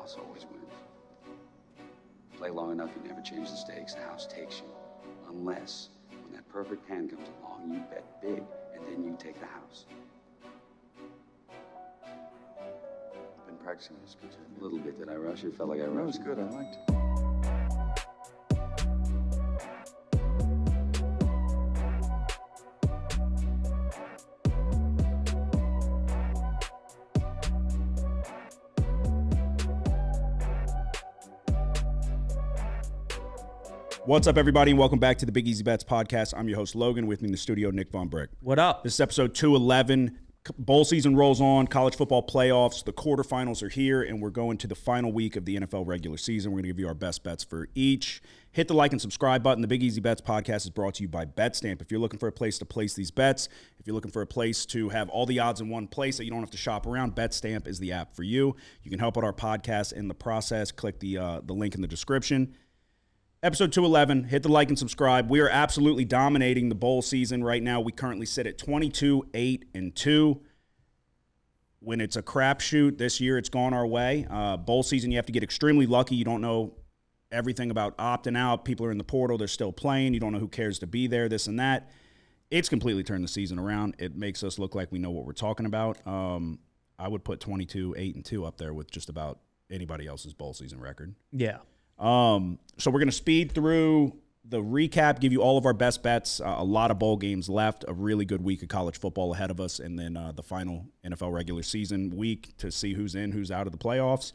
house always wins. Play long enough, you never change the stakes. The house takes you. Unless, when that perfect hand comes along, you bet big, and then you take the house. Been practicing this good. A little bit. Did I rush it? Felt like I rushed. That was good. I liked it. What's up, everybody, and welcome back to the Big Easy Bets podcast. I'm your host, Logan. With me in the studio, Nick Von Brick. What up? This is episode 211. Bowl season rolls on. College football playoffs. The quarterfinals are here, and we're going to the final week of the NFL regular season. We're going to give you our best bets for each. Hit the like and subscribe button. The Big Easy Bets podcast is brought to you by BetStamp. If you're looking for a place to place these bets, if you're looking for a place to have all the odds in one place that you don't have to shop around, BetStamp is the app for you. You can help out our podcast in the process. Click the link in the description. Episode 211, hit the like and subscribe. We are absolutely dominating the bowl season right now. We currently sit at 22-8-2. When it's a crapshoot this year, it's gone our way. Bowl season, you have to get extremely lucky. You don't know everything about opting out. People are in the portal. They're still playing. You don't know who cares to be there, this and that. It's completely turned the season around. It makes us look like we know what we're talking about. I would put 22-8-2 up there with just about anybody else's bowl season record. Yeah. So we're going to speed through the recap, give you all of our best bets, a lot of bowl games left, a really good week of college football ahead of us, and then the final NFL regular season week to see who's in, who's out of the playoffs.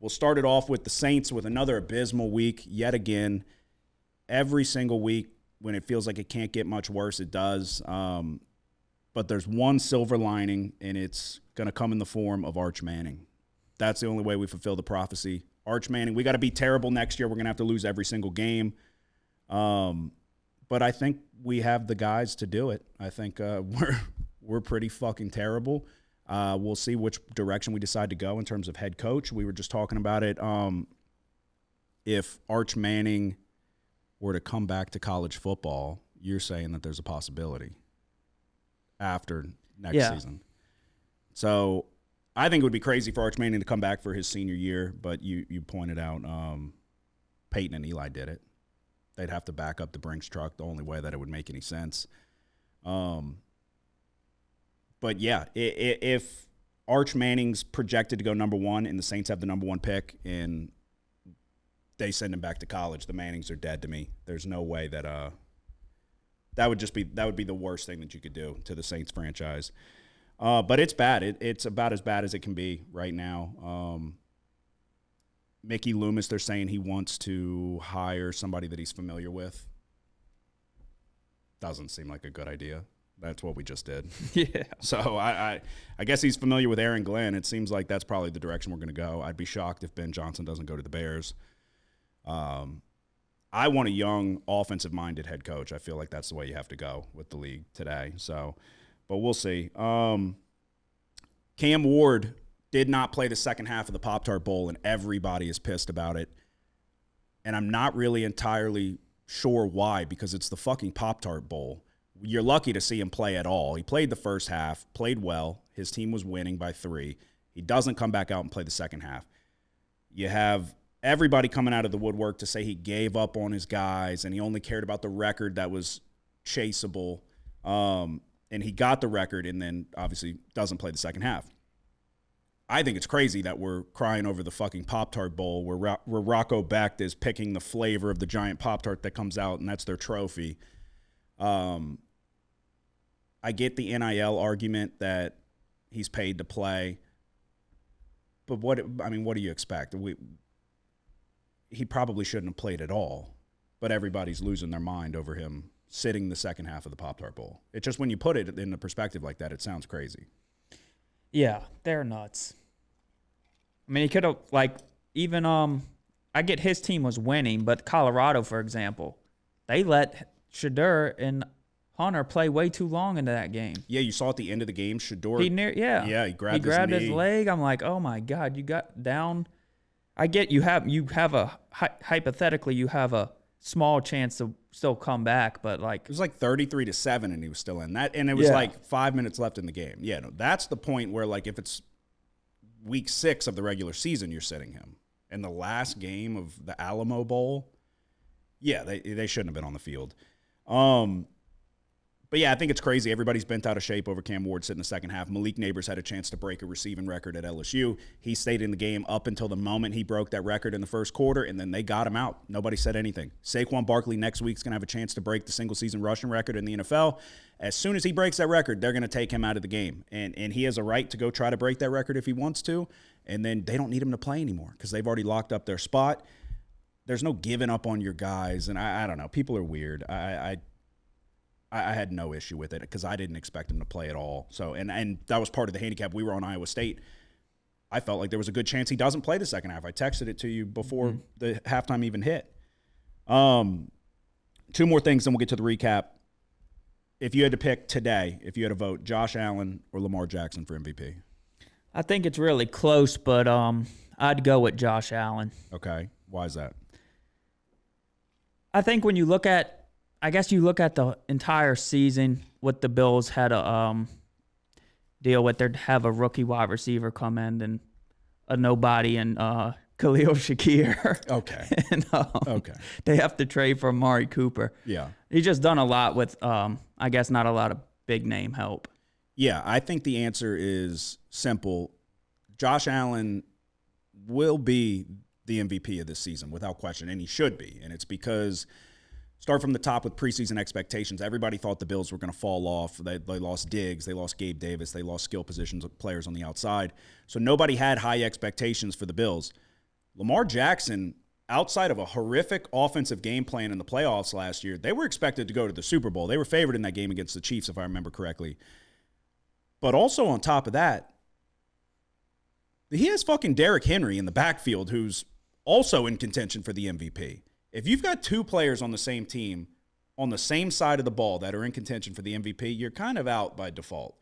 We'll start it off with the Saints with another abysmal week yet again. Every single week when it feels like it can't get much worse, it does. But there's one silver lining, and it's going to come in the form of Arch Manning. That's the only way we fulfill the prophecy. Arch Manning, we got to be terrible next year. We're going to have to lose every single game. But I think we have the guys to do it. I think we're pretty fucking terrible. We'll see which direction we decide to go in terms of head coach. We were just talking about it. If Arch Manning were to come back to college football, you're saying that there's a possibility after next season. So I think it would be crazy for Arch Manning to come back for his senior year, but you pointed out Peyton and Eli did it. They'd have to back up the Brinks truck, the only way that it would make any sense. But, yeah, if Arch Manning's projected to go number one and the Saints have the number one pick and they send him back to college, the Mannings are dead to me. There's no way that that would be the worst thing that you could do to the Saints franchise. But it's bad. It's about as bad as it can be right now. Mickey Loomis, they're saying he wants to hire somebody that he's familiar with. Doesn't seem like a good idea. That's what we just did. Yeah. So I guess he's familiar with Aaron Glenn. It seems like that's probably the direction we're going to go. I'd be shocked if Ben Johnson doesn't go to the Bears. I want a young, offensive-minded head coach. I feel like that's the way you have to go with the league today. So, but we'll see. Cam Ward did not play the second half of the Pop-Tart Bowl, and everybody is pissed about it. And I'm not really entirely sure why, because it's the fucking Pop-Tart Bowl. You're lucky to see him play at all. He played the first half, played well. His team was winning by 3. He doesn't come back out and play the second half. You have everybody coming out of the woodwork to say he gave up on his guys and he only cared about the record that was chaseable. And he got the record and then obviously doesn't play the second half. I think it's crazy that we're crying over the fucking Pop-Tart Bowl where Rocco Becht is picking the flavor of the giant Pop-Tart that comes out, and that's their trophy. I get the NIL argument that he's paid to play, but what do you expect? He probably shouldn't have played at all, but everybody's losing their mind over him sitting the second half of the Pop-Tart Bowl. It's just when you put it in a perspective like that, it sounds crazy. Yeah, they're nuts. I mean, he could have, even, I get his team was winning, but Colorado, for example, they let Shedeur and Hunter play way too long into that game. Yeah, you saw at the end of the game, Shedeur. He grabbed his leg. I'm like, oh my God, you got down. I get you have hypothetically you have a small chance to still come back, but it was 33-7 and he was still in that, and it was 5 minutes left in the game. Yeah, no, that's the point where if it's week 6 of the regular season, you're sitting him. In the last game of the Alamo Bowl, yeah, they shouldn't have been on the field. But, yeah, I think it's crazy. Everybody's bent out of shape over Cam Ward sitting in the second half. Malik Neighbors had a chance to break a receiving record at LSU. He stayed in the game up until the moment he broke that record in the first quarter, and then they got him out. Nobody said anything. Saquon Barkley next week's going to have a chance to break the single-season rushing record in the NFL. As soon as he breaks that record, they're going to take him out of the game. And he has a right to go try to break that record if he wants to, and then they don't need him to play anymore because they've already locked up their spot. There's no giving up on your guys, and I don't know. People are weird. I had no issue with it because I didn't expect him to play at all. So, and that was part of the handicap. We were on Iowa State. I felt like there was a good chance he doesn't play the second half. I texted it to you before the halftime even hit. 2 more things, then we'll get to the recap. If you had to pick today, if you had to vote, Josh Allen or Lamar Jackson for MVP? I think it's really close, but I'd go with Josh Allen. Okay. Why is that? I think when you look at the entire season, what the Bills had a deal with, they'd have a rookie wide receiver come in and a nobody and Khalil Shakir. Okay. And, okay. They have to trade for Amari Cooper. Yeah. He's just done a lot with, I guess, not a lot of big name help. Yeah, I think the answer is simple. Josh Allen will be the MVP of this season without question, and he should be. And it's because – start from the top with preseason expectations. Everybody thought the Bills were going to fall off. They lost Diggs. They lost Gabe Davis. They lost skill positions of players on the outside. So nobody had high expectations for the Bills. Lamar Jackson, outside of a horrific offensive game plan in the playoffs last year, they were expected to go to the Super Bowl. They were favored in that game against the Chiefs, if I remember correctly. But also on top of that, he has fucking Derrick Henry in the backfield who's also in contention for the MVP. If you've got 2 players on the same team on the same side of the ball that are in contention for the MVP, you're kind of out by default.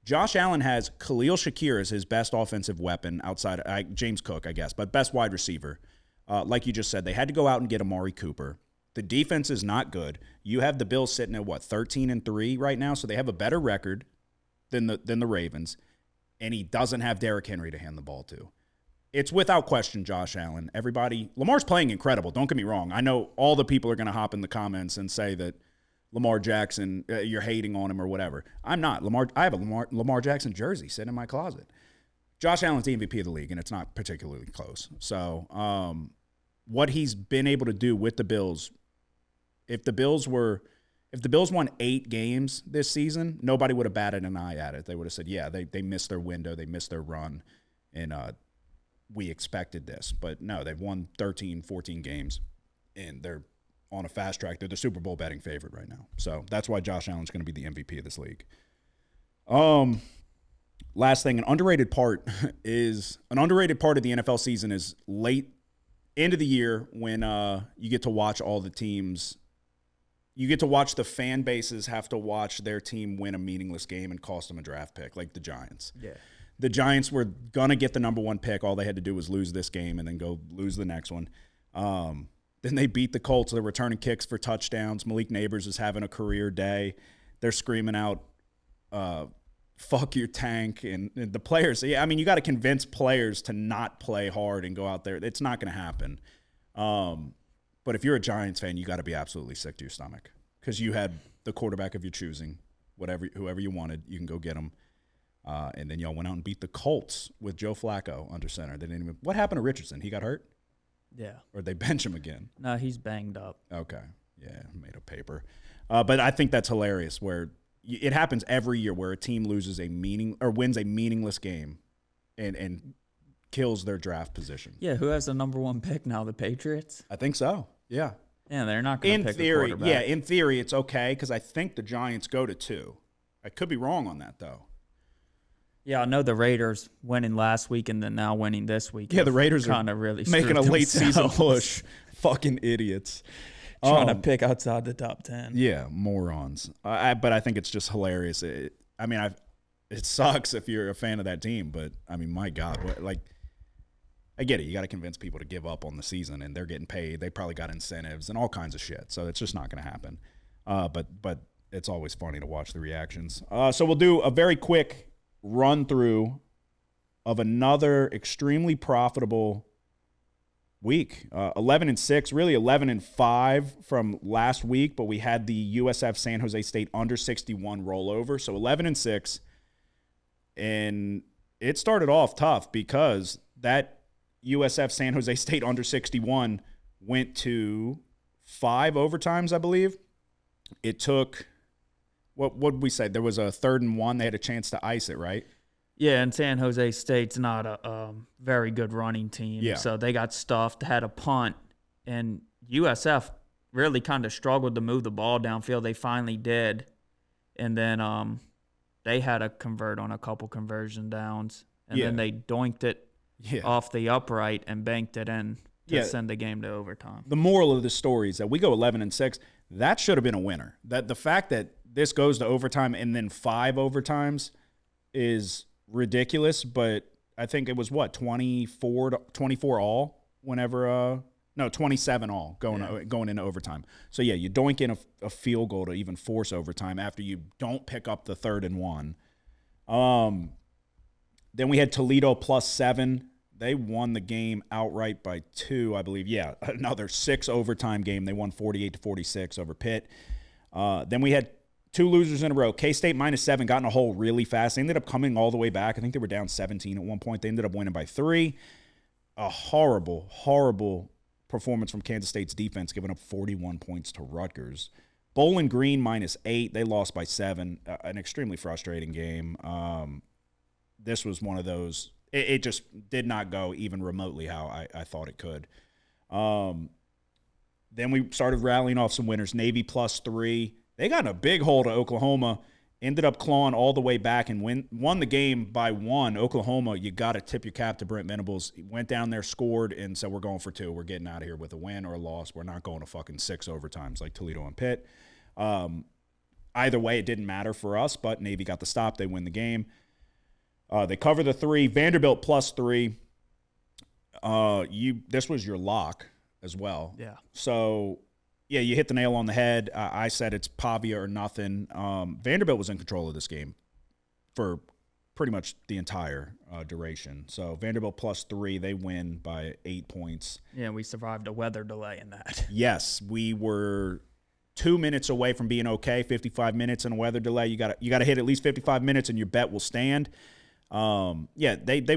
Josh Allen has Khalil Shakir as his best offensive weapon outside James Cook, I guess, but best wide receiver. Like you just said, they had to go out and get Amari Cooper. The defense is not good. You have the Bills sitting at, 13-3 right now, so they have a better record than the Ravens, and he doesn't have Derrick Henry to hand the ball to. It's without question Josh Allen. Lamar's playing incredible. Don't get me wrong. I know all the people are going to hop in the comments and say that Lamar Jackson, you're hating on him or whatever. I'm not. I have a Lamar Jackson jersey sitting in my closet. Josh Allen's the MVP of the league, and it's not particularly close. So what he's been able to do with the Bills, if the Bills won 8 games this season, nobody would have batted an eye at it. They would have said, yeah, they missed their window. They missed their run. And we expected this. But no, they've won 13, 14 games, and they're on a fast track. They're the Super Bowl betting favorite right now. So that's why Josh Allen's going to be the MVP of this league. Last thing, an underrated part of the NFL season is late end of the year when you get to watch all the teams. You get to watch the fan bases have to watch their team win a meaningless game and cost them a draft pick, like the Giants. Yeah. The Giants were going to get the number 1 pick. All they had to do was lose this game and then go lose the next one. Then they beat the Colts. They're returning kicks for touchdowns. Malik Neighbors is having a career day. They're screaming out, fuck your tank. And the players, yeah, I mean, you got to convince players to not play hard and go out there. It's not going to happen. But if you're a Giants fan, you got to be absolutely sick to your stomach because you had the quarterback of your choosing, whoever you wanted, you can go get them. And then y'all went out and beat the Colts with Joe Flacco under center. What happened to Richardson? He got hurt? Yeah. Or they bench him again? No, he's banged up. Okay. Yeah, made of paper. But I think that's hilarious where it happens every year where a team loses wins a meaningless game and kills their draft position. Yeah, who has the number 1 pick now? The Patriots? I think so. Yeah. Yeah, they're not going to pick a quarterback. Yeah, in theory it's okay because I think the Giants go to 2. I could be wrong on that though. Yeah, I know the Raiders winning last week and then now winning this week. Yeah, the Raiders are kind of really making a late season push. Fucking idiots. Trying to pick outside the top 10. Yeah, morons. But I think it's just hilarious. It sucks if you're a fan of that team, but I mean, my God, I get it. You got to convince people to give up on the season, and they're getting paid. They probably got incentives and all kinds of shit. So it's just not going to happen. But it's always funny to watch the reactions. So we'll do a very quick run through of another extremely profitable week. 11-6, really 11-5 from last week, but we had the USF San Jose State under 61 rollover. So 11-6, and it started off tough because that USF San Jose State under 61 went to 5 overtimes, I believe. It took, what did we say? There was a 3rd and 1. They had a chance to ice it, right? Yeah, and San Jose State's not a very good running team. Yeah. So they got stuffed, had a punt, and USF really kind of struggled to move the ball downfield. They finally did. And then they had to convert on a couple conversion downs. And then they doinked it off the upright and banked it in to send the game to overtime. The moral of the story is that we go 11-6. That should have been a winner. That the fact that this goes to overtime and then 5 overtimes is ridiculous, but I think it was 24 all whenever 27 all going into overtime. So yeah, you doink in a field goal to even force overtime after you don't pick up the 3rd and 1. Then we had Toledo +7. They won the game outright by 2, I believe. Yeah, another 6 overtime game. They won 48-46 over Pitt. Then we had 2 losers in a row. K-State -7 got in a hole really fast. They ended up coming all the way back. I think they were down 17 at one point. They ended up winning by 3. A horrible, horrible performance from Kansas State's defense, giving up 41 points to Rutgers. Bowling Green -8. They lost by 7. An extremely frustrating game. This was one of those. It just did not go even remotely how I thought it could. Then we started rallying off some winners. Navy +3. They got in a big hole to Oklahoma, ended up clawing all the way back and won the game by 1. Oklahoma, you got to tip your cap to Brent Venables. He went down there, scored, and said, we're going for 2. We're getting out of here with a win or a loss. We're not going to fucking 6 overtimes like Toledo and Pitt. Either way, it didn't matter for us, but Navy got the stop. They win the game. They cover the 3. Vanderbilt +3. This was your lock as well. Yeah. So, yeah, you hit the nail on the head. I said it's Pavia or nothing. Vanderbilt was in control of this game for pretty much the entire duration. So Vanderbilt +3, they win by 8 points. Yeah, we survived a weather delay in that. Yes, we were 2 minutes away from being okay. 55 minutes in a weather delay. You got to hit at least 55 minutes, and your bet will stand. They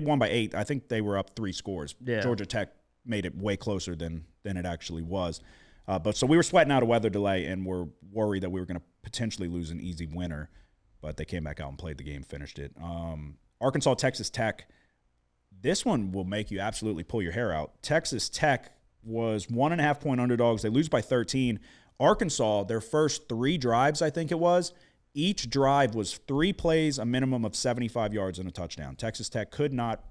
won by 8. I think they were up 3 scores. Yeah. Georgia Tech made it way closer than it actually was. But so we were sweating out a weather delay, and we're worried that we were going to potentially lose an easy winner. But they came back out and played the game, finished it. Arkansas, Texas Tech. This one will make you absolutely pull your hair out. Texas Tech was 1.5-point underdogs. They lose by 13. Arkansas, their first 3 drives, I think it was, each drive was 3 plays, a minimum of 75 yards and a touchdown. Texas Tech could not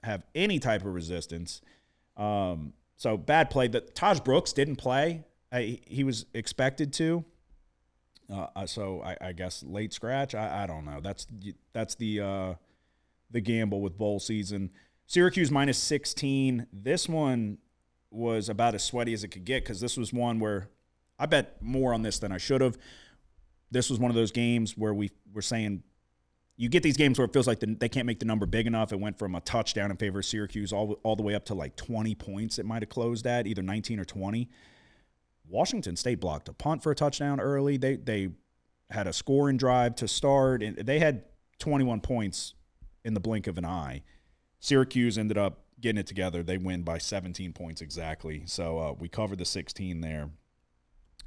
have any type of resistance. So bad play. Taj Brooks didn't play. He was expected to. So I guess late scratch. I don't know. That's the gamble with bowl season. Syracuse -16. This one was about as sweaty as it could get because this was one where I bet more on this than I should have. This was one of those games where we were saying you get these games where it feels like they can't make the number big enough. It went from a touchdown in favor of Syracuse all the way up to like 20 points it might have closed at, either 19 or 20. Washington State blocked a punt for a touchdown early. They had a scoring drive to start, and they had 21 points in the blink of an eye. Syracuse ended up getting it together. They win by 17 points exactly. So we covered the 16 there.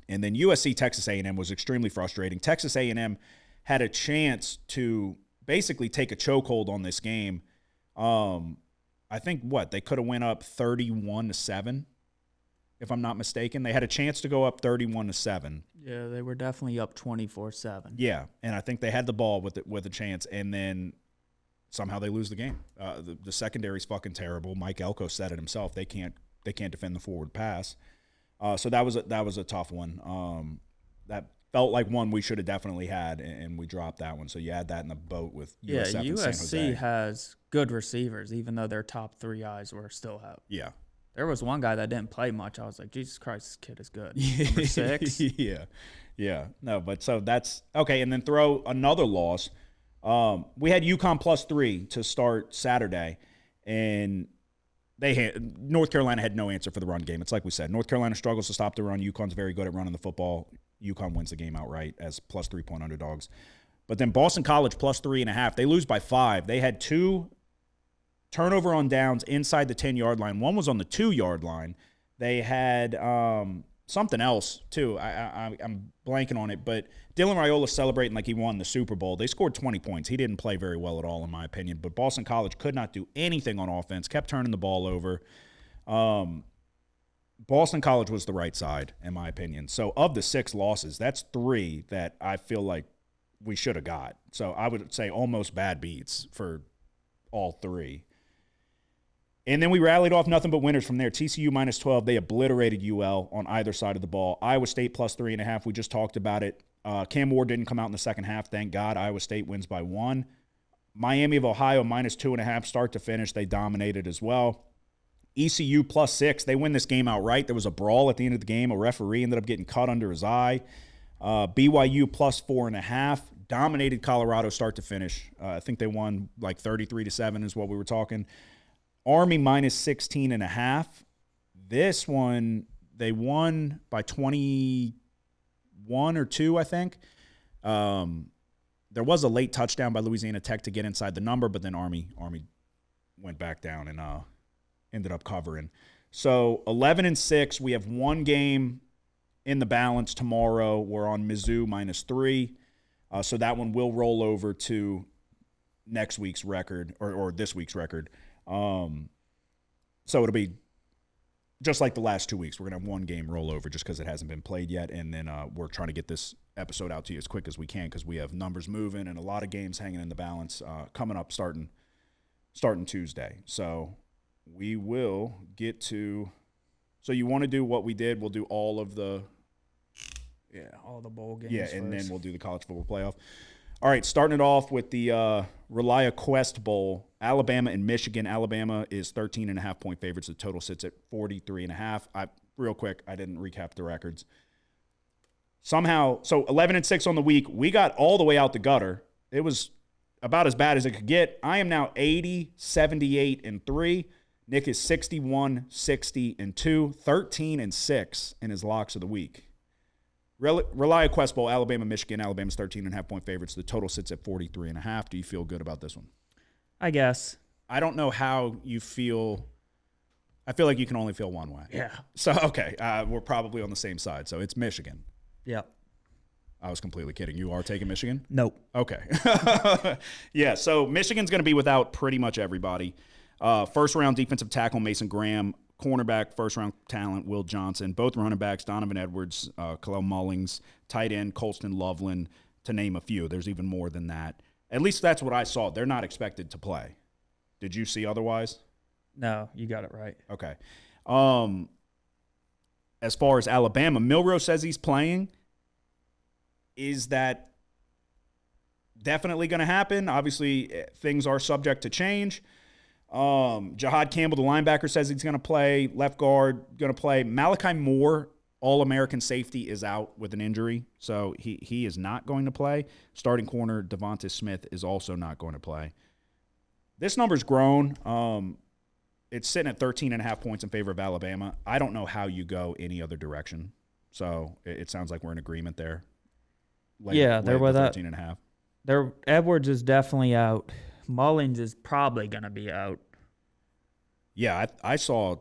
And then USC Texas A&M was extremely frustrating. Texas A&M had a chance to basically take a chokehold on this game. I think they could have went up 31-7, if I'm not mistaken. They had a chance to go up 31-7. Yeah, they were definitely up 24-7. Yeah, and I think they had the ball with a chance, and then somehow they lose the game. The secondary's fucking terrible. Mike Elko said it himself. They can't defend the forward pass. So that was a tough one. That felt like one we should have definitely had, and we dropped that one. So you add that in the boat with USF and San Jose. USC has good receivers, even though their top 3 guys were still out. Yeah. There was one guy that didn't play much. I was like, Jesus Christ, this kid is good. Number 6. Yeah. No, but so that's okay. And then throw another loss. We had UConn +3 to start Saturday, and North Carolina had no answer for the run game. It's like we said, North Carolina struggles to stop the run. UConn's very good at running the football. UConn wins the game outright as +3 point underdogs. But then Boston College +3.5. They lose by 5. They had 2 turnover on downs inside the 10-yard line. One was on the 2-yard line. They had something else, too. I'm blanking on it. But Dylan Raiola celebrating like he won the Super Bowl. They scored 20 points. He didn't play very well at all, in my opinion. But Boston College could not do anything on offense, kept turning the ball over. Boston College was the right side, in my opinion. So of the 6 losses, that's 3 that I feel like we should have got. So I would say almost bad beats for all 3. And then we rallied off nothing but winners from there. TCU -12. They obliterated UL on either side of the ball. Iowa State +3.5. We just talked about it. Cam Ward didn't come out in the second half. Thank God. Iowa State wins by 1. Miami of Ohio -2.5. Start to finish. They dominated as well. ECU +6. They win this game outright. There was a brawl at the end of the game. A referee ended up getting cut under his eye. BYU +4.5. Dominated Colorado start to finish. I think they won like 33-7 is what we were talking. Army -16.5. This one, they won by 21 or 2, I think. There was a late touchdown by Louisiana Tech to get inside the number, but then Army went back down and ended up covering. So 11-6. We have 1 game in the balance tomorrow. We're on Mizzou -3. So that one will roll over to next week's record or this week's record. So it'll be just like the last 2 weeks. We're going to have 1 game roll over just because it hasn't been played yet. And then we're trying to get this episode out to you as quick as we can because we have numbers moving and a lot of games hanging in the balance coming up starting Tuesday. So we will get to – so you want to do what we did. We'll do all of the – Yeah, all the bowl games yeah, first. and then we'll do the college football playoff. All right, starting it off with the Relia Quest Bowl, Alabama and Michigan. Alabama is 13.5-point favorites. The total sits at 43.5. Real quick, I didn't recap the records. Somehow, so 11-6 on the week. We got all the way out the gutter. It was about as bad as it could get. I am now 80, 78-3. Nick is 61, 60-2, 13-6 in his locks of the week. Relia Quest Bowl, Alabama, Michigan. Alabama's 13.5-point favorites. The total sits at 43.5. Do you feel good about this one? I guess. I don't know how you feel. I feel like you can only feel one way. Yeah. So, okay, we're probably on the same side. So it's Michigan. Yep. I was completely kidding. You are taking Michigan? Nope. Okay. Yeah, so Michigan's going to be without pretty much everybody. First-round defensive tackle Mason Graham. Cornerback, first-round talent, Will Johnson. Both running backs, Donovan Edwards, Khalil Mullings. Tight end, Colston Loveland, to name a few. There's even more than that. At least that's what I saw. They're not expected to play. Did you see otherwise? No, you got it right. Okay. As far as Alabama, Milrose says he's playing. Is that definitely going to happen? Obviously, things are subject to change. Jahad Campbell, the linebacker, says he's going to play. Left guard, going to play. Malachi Moore, All-American safety, is out with an injury, so he is not going to play. Starting corner, Devonta Smith, is also not going to play. This number's grown. It's sitting at 13.5 points in favor of Alabama. I don't know how you go any other direction, so it sounds like we're in agreement there. There were 13.5. Edwards is definitely out. Mullins is probably going to be out. Yeah, I saw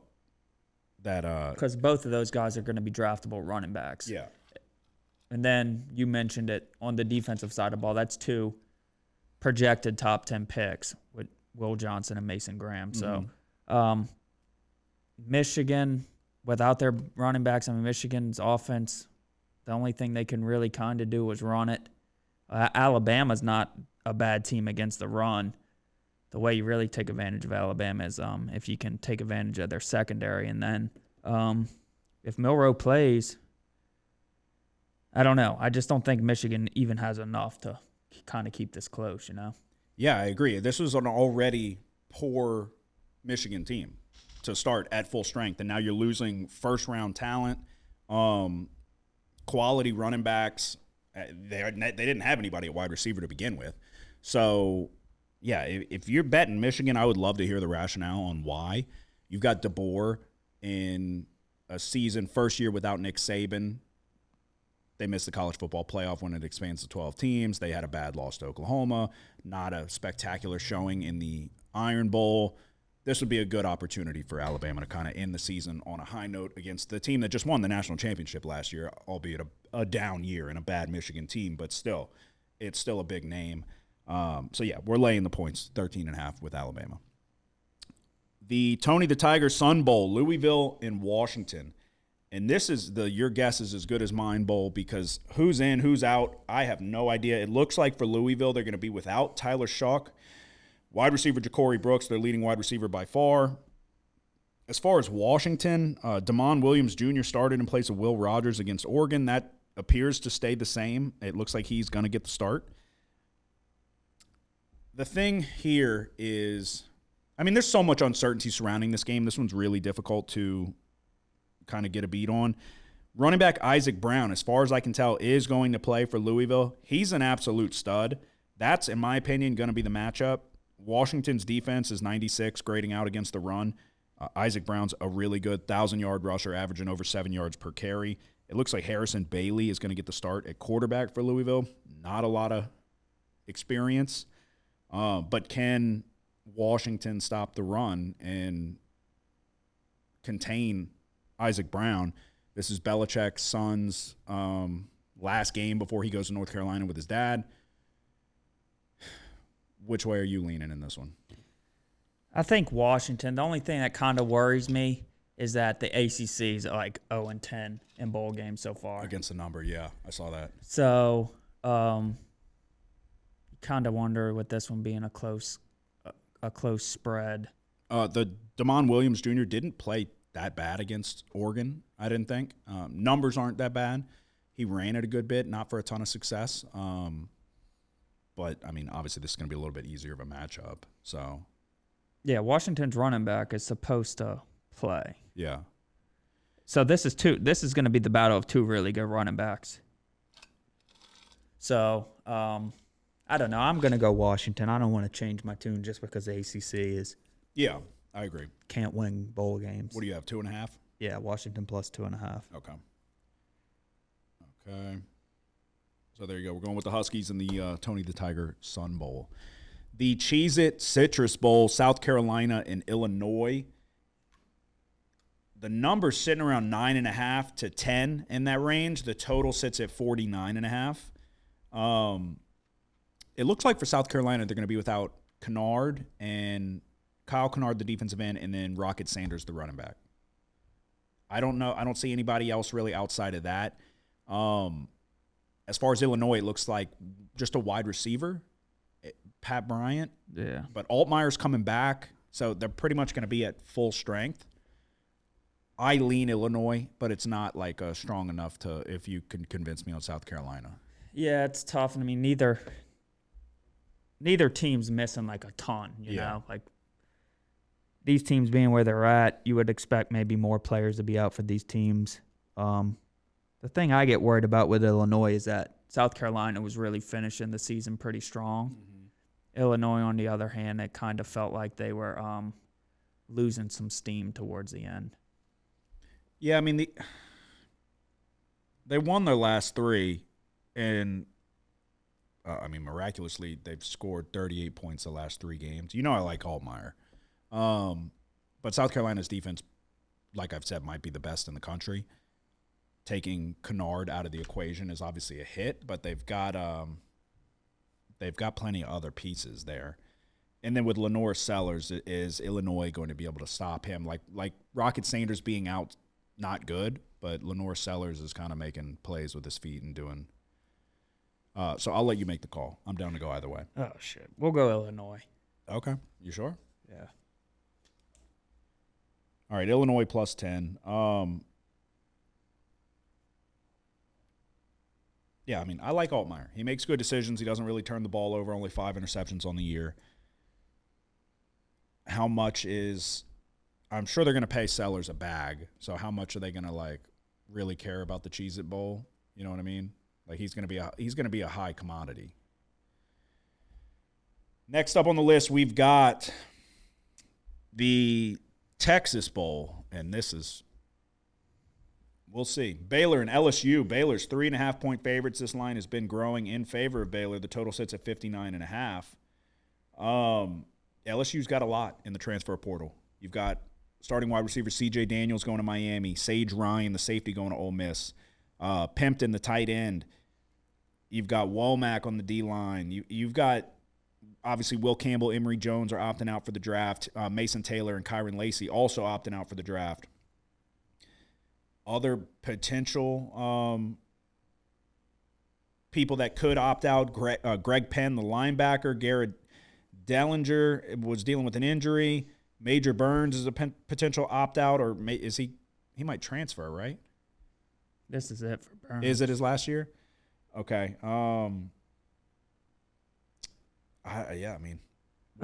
that. Because both of those guys are going to be draftable running backs. Yeah. And then you mentioned it on the defensive side of the ball. That's 2 projected top 10 picks with Will Johnson and Mason Graham. So Michigan, without their running backs, Michigan's offense, the only thing they can really kind of do is run it. Alabama's not a bad team against the run. The way you really take advantage of Alabama is if you can take advantage of their secondary. And then if Milroe plays, I don't know. I just don't think Michigan even has enough to kind of keep this close, you know? Yeah, I agree. This was an already poor Michigan team to start at full strength, and now you're losing first-round talent, quality running backs. They didn't have anybody at wide receiver to begin with. So, yeah, if you're betting Michigan, I would love to hear the rationale on why. You've got DeBoer in a season, first year without Nick Saban. They missed the college football playoff when it expands to 12 teams. They had a bad loss to Oklahoma, not a spectacular showing in the Iron Bowl. This would be a good opportunity for Alabama to kind of end the season on a high note against the team that just won the national championship last year, albeit a down year and a bad Michigan team, but still, it's still a big name. So, yeah, we're laying the points, 13.5 with Alabama. The Tony the Tiger Sun Bowl, Louisville and Washington. And this is your guess is as good as mine bowl because who's in, who's out, I have no idea. It looks like for Louisville, they're going to be without Tyler Shough. Wide receiver Ja'Cory Brooks, their leading wide receiver by far. As far as Washington, Damon Williams Jr. started in place of Will Rogers against Oregon. That appears to stay the same. It looks like he's going to get the start. The thing here is, I mean, there's so much uncertainty surrounding this game. This one's really difficult to kind of get a beat on. Running back Isaac Brown, as far as I can tell, is going to play for Louisville. He's an absolute stud. That's, in my opinion, going to be the matchup. Washington's defense is 96, grading out against the run. Isaac Brown's a really good 1,000-yard rusher, averaging over 7 yards per carry. It looks like Harrison Bailey is going to get the start at quarterback for Louisville. Not a lot of experience, but can Washington stop the run and contain Isaac Brown? This is Belichick's son's last game before he goes to North Carolina with his dad. Which way are you leaning in this one? I think Washington. The only thing that kind of worries me is that the ACC is like 0-10 in bowl games so far. Against the number, yeah. I saw that. So you kind of wonder with this one being a close spread. The Damon Williams Jr. didn't play that bad against Oregon, I didn't think. Numbers aren't that bad. He ran it a good bit, not for a ton of success. But, I mean, obviously this is going to be a little bit easier of a matchup. So, yeah, Washington's running back is supposed to play. Yeah. So this is going to be the battle of two really good running backs. So, I don't know. I'm going to go Washington. I don't want to change my tune just because the ACC is. Yeah, I agree. Can't win bowl games. What do you have, 2.5? Yeah, Washington plus 2.5. Okay. So there you go. We're going with the Huskies in the Tony the Tiger Sun Bowl. The Cheez-It Citrus Bowl, South Carolina and Illinois. The number's sitting around 9.5 to 10 in that range. The total sits at 49.5. It looks like for South Carolina, they're going to be without Kennard and Kyle Kennard, the defensive end, and then Rocket Sanders, the running back. I don't know. I don't see anybody else really outside of that. As far as Illinois, it looks like just a wide receiver, Pat Bryant. Yeah. But Altmaier's coming back, so they're pretty much going to be at full strength. I lean Illinois, but it's not like strong enough to if you can convince me on South Carolina. Yeah, it's tough. I mean, neither team's missing like a ton, you know? Like these teams being where they're at, you would expect maybe more players to be out for these teams. The thing I get worried about with Illinois is that South Carolina was really finishing the season pretty strong. Mm-hmm. Illinois, on the other hand, it kind of felt like they were losing some steam towards the end. Yeah, I mean, they won their last three, and, miraculously, they've scored 38 points the last three games. You know I like Altmaier. But South Carolina's defense, like I've said, might be the best in the country. Taking Kennard out of the equation is obviously a hit, but they've got plenty of other pieces there. And then with Lenore Sellers, is Illinois going to be able to stop him? Like Rocket Sanders being out, not good, but Lenore Sellers is kind of making plays with his feet and doing. So I'll let you make the call. I'm down to go either way. Oh shit, we'll go Illinois. Okay, you sure? Yeah. All right, Illinois plus 10. Yeah, I mean, I like Altmaier. He makes good decisions. He doesn't really turn the ball over, only 5 interceptions on the year. How much is – I'm sure they're going to pay Sellers a bag, so how much are they going to, really care about the Cheez-It Bowl? You know what I mean? Like, he's going to be a high commodity. Next up on the list, we've got the Texas Bowl, and this is, we'll see. Baylor and LSU. Baylor's 3.5-point favorites. This line has been growing in favor of Baylor. The total sits at 59.5. LSU's got a lot in the transfer portal. You've got starting wide receiver C.J. Daniels going to Miami, Sage Ryan, the safety, going to Ole Miss, Pimpton, the tight end. You've got Womack on the D-line. You've got, obviously, Will Campbell, Emory Jones are opting out for the draft. Mason Taylor and Kyron Lacey also opting out for the draft. Other potential people that could opt out, Greg Penn, the linebacker, Garrett Dellinger was dealing with an injury. Major Burns is a potential opt-out, or is he might transfer, right? This is it for Burns. Is it his last year? Okay. I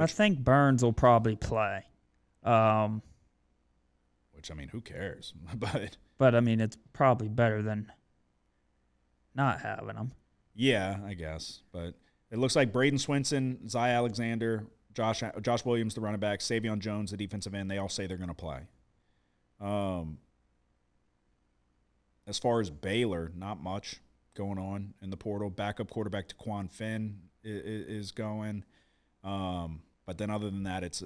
think Burns will probably play. Which, I mean, who cares? But I mean, it's probably better than not having him. Yeah, I guess. But it looks like Braden Swinson, Zy Alexander, Josh Williams, the running back, Savion Jones, the defensive end, they all say they're going to play. As far as Baylor, not much going on in the portal. Backup quarterback Taquan Finn is going. But then other than that,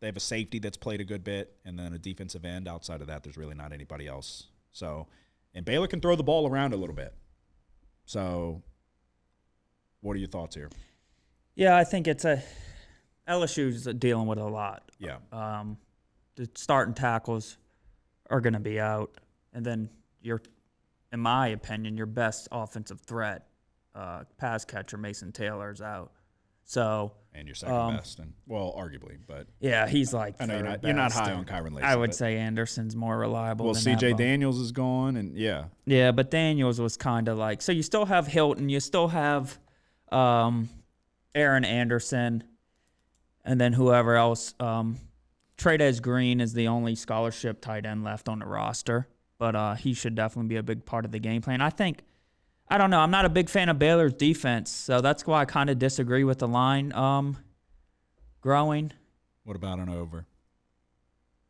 they have a safety that's played a good bit, and then a defensive end. Outside of that, there's really not anybody else. So, and Baylor can throw the ball around a little bit. So, what are your thoughts here? Yeah, I think LSU's dealing with a lot. Yeah. The starting tackles are going to be out, and then in my opinion, your best offensive threat, pass catcher Mason Taylor is out. So. And your second best, and arguably, but yeah, he's like. I know you're not high on Kyron Lacey. I would say Anderson's more reliable. Well, than C.J. that, Daniels is gone, and yeah. Yeah, but Daniels was kind of like, so you still have Hilton, you still have Aaron Anderson, and then whoever else. Tradez Green is the only scholarship tight end left on the roster, but he should definitely be a big part of the game plan. I don't know. I'm not a big fan of Baylor's defense, so that's why I kind of disagree with the line growing. What about an over?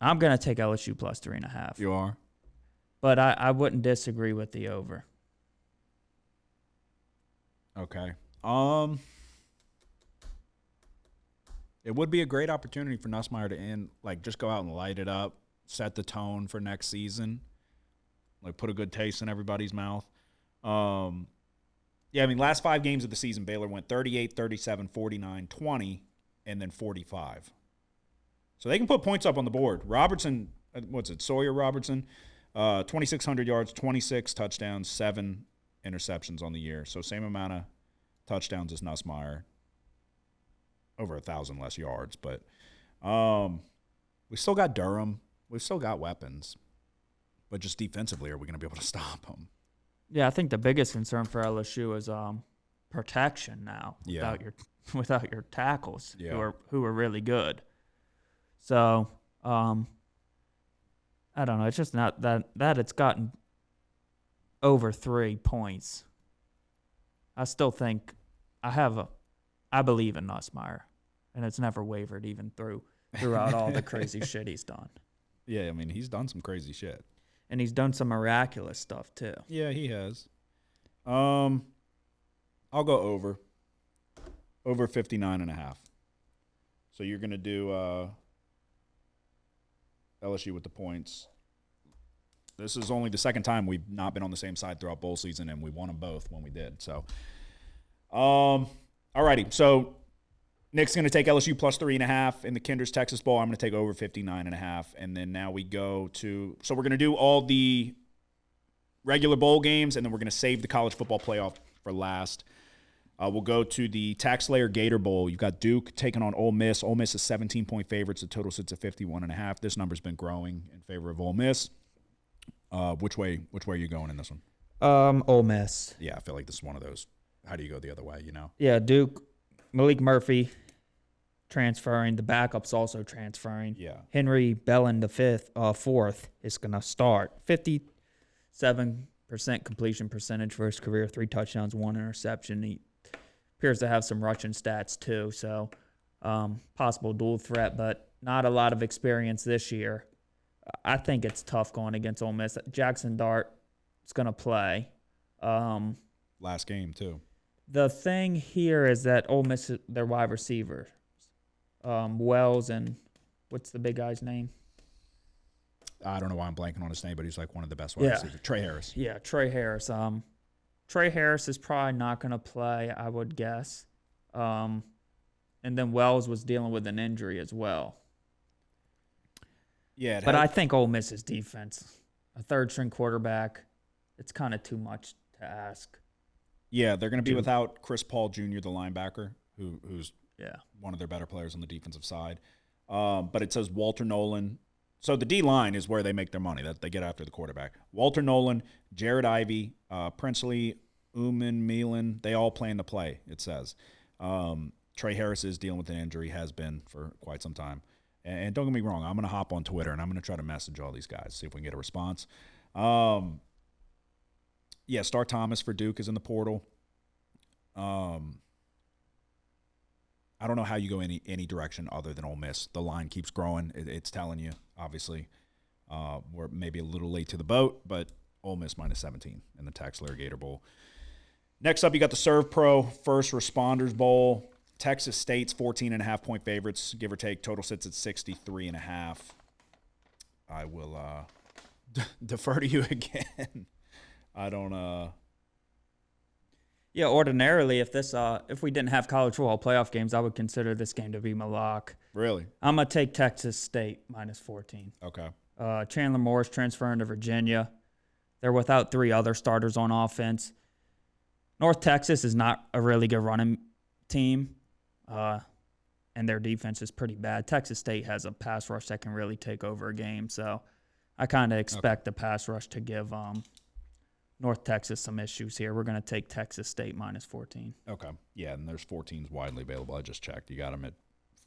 I'm going to take LSU plus 3.5. You are? But I wouldn't disagree with the over. Okay. It would be a great opportunity for Nussmeier to just go out and light it up, set the tone for next season, put a good taste in everybody's mouth. Last 5 games of the season, Baylor went 38, 37, 49, 20, and then 45. So they can put points up on the board. Robertson, Sawyer Robertson, 2,600 yards, 26 touchdowns, 7 interceptions on the year. So same amount of touchdowns as Nussmeier. Over 1,000 less yards. But we still got Durham. We've still got weapons. But just defensively, are we going to be able to stop them? Yeah, I think the biggest concern for LSU is protection now. Yeah. Without your tackles, yeah. who are really good. So I don't know. It's just not that it's gotten over 3 points. I still think I believe in Nussmeier, and it's never wavered even throughout all the crazy shit he's done. Yeah, I mean, he's done some crazy shit. And he's done some miraculous stuff, too. Yeah, he has. I'll go over. Over 59.5. So you're going to do LSU with the points. This is only the second time we've not been on the same side throughout bowl season, and we won them both when we did. So, all righty. So Nick's going to take LSU plus 3.5 in the Kinder's Texas Bowl. I'm going to take over 59.5. And then now we go to – so we're going to do all the regular bowl games, and then we're going to save the college football playoff for last. We'll go to the Tax Slayer Gator Bowl. You've got Duke taking on Ole Miss. Ole Miss is 17-point favorites. The total sits at 51.5. This number's been growing in favor of Ole Miss. Which way are you going in this one? Ole Miss. Yeah, I feel like this is one of those. How do you go the other way, Yeah, Duke, Malik Murphy transferring. The backup's also transferring. Yeah. Henry Bellin, the fourth, is going to start. 57% completion percentage for his career, 3 touchdowns, 1 interception. He appears to have some rushing stats, too. So possible dual threat, but not a lot of experience this year. I think it's tough going against Ole Miss. Jackson Dart is going to play. Last game, too. The thing here is that Ole Miss, their wide receiver, Wells and what's the big guy's name? I don't know why I'm blanking on his name, but he's like one of the best wide receivers. Trey Harris. Yeah, Trey Harris. Trey Harris is probably not going to play, I would guess. And then Wells was dealing with an injury as well. Yeah, but I think Ole Miss's defense, a third-string quarterback, it's kind of too much to ask. Yeah, they're going to be without Chris Paul Jr., the linebacker, who's Yeah. one of their better players on the defensive side. But it says Walter Nolan. So the D-line is where they make their money. That they get after the quarterback. Walter Nolan, Jared Ivey, Princely, Uman, Milan, they all plan to play, it says. Trey Harris is dealing with an injury, has been for quite some time. And don't get me wrong, I'm going to hop on Twitter, and I'm going to try to message all these guys, see if we can get a response. Yeah, Star Thomas for Duke is in the portal. I don't know how you go any direction other than Ole Miss. The line keeps growing. It's telling you, obviously. We're maybe a little late to the boat, but Ole Miss minus 17 in the Taxler Gator Bowl. Next up, you got the Serve Pro First Responders Bowl. Texas State's 14.5-point favorites, give or take. Total sits at 63.5. I will defer to you again. I don't. Yeah, ordinarily, if we didn't have college football playoff games, I would consider this game to be my lock. Really? I'm gonna take Texas State minus 14. Okay. Chandler Morris transferring to Virginia. They're without 3 other starters on offense. North Texas is not a really good running team, and their defense is pretty bad. Texas State has a pass rush that can really take over a game, so I kind of expect the pass rush to give North Texas some issues here. We're going to take Texas State minus 14. Okay. Yeah, and there's 14s widely available. I just checked. You got them at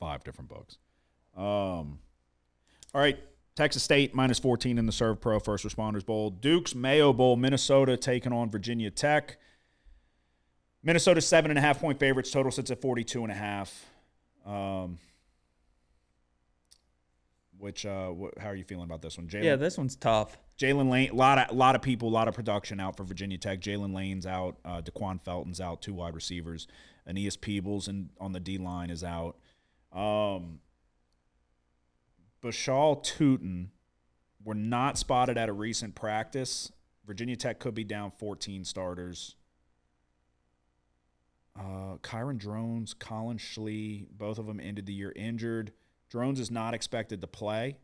5 different books. All right. Texas State minus 14 in the Serve Pro First Responders Bowl. Duke's Mayo Bowl, Minnesota taking on Virginia Tech. Minnesota 7.5-point favorites. Total sits at 42.5. How are you feeling about this one, Jalen? Yeah, this one's tough. Jalen Lane, a lot of people, a lot of production out for Virginia Tech. Jalen Lane's out. Daquan Felton's out. 2 wide receivers. Aeneas Peebles on the D-line is out. Bashal Tootin were not spotted at a recent practice. Virginia Tech could be down 14 starters. Kyron Drones, Colin Schlee, both of them ended the year injured. Drones is not expected to play,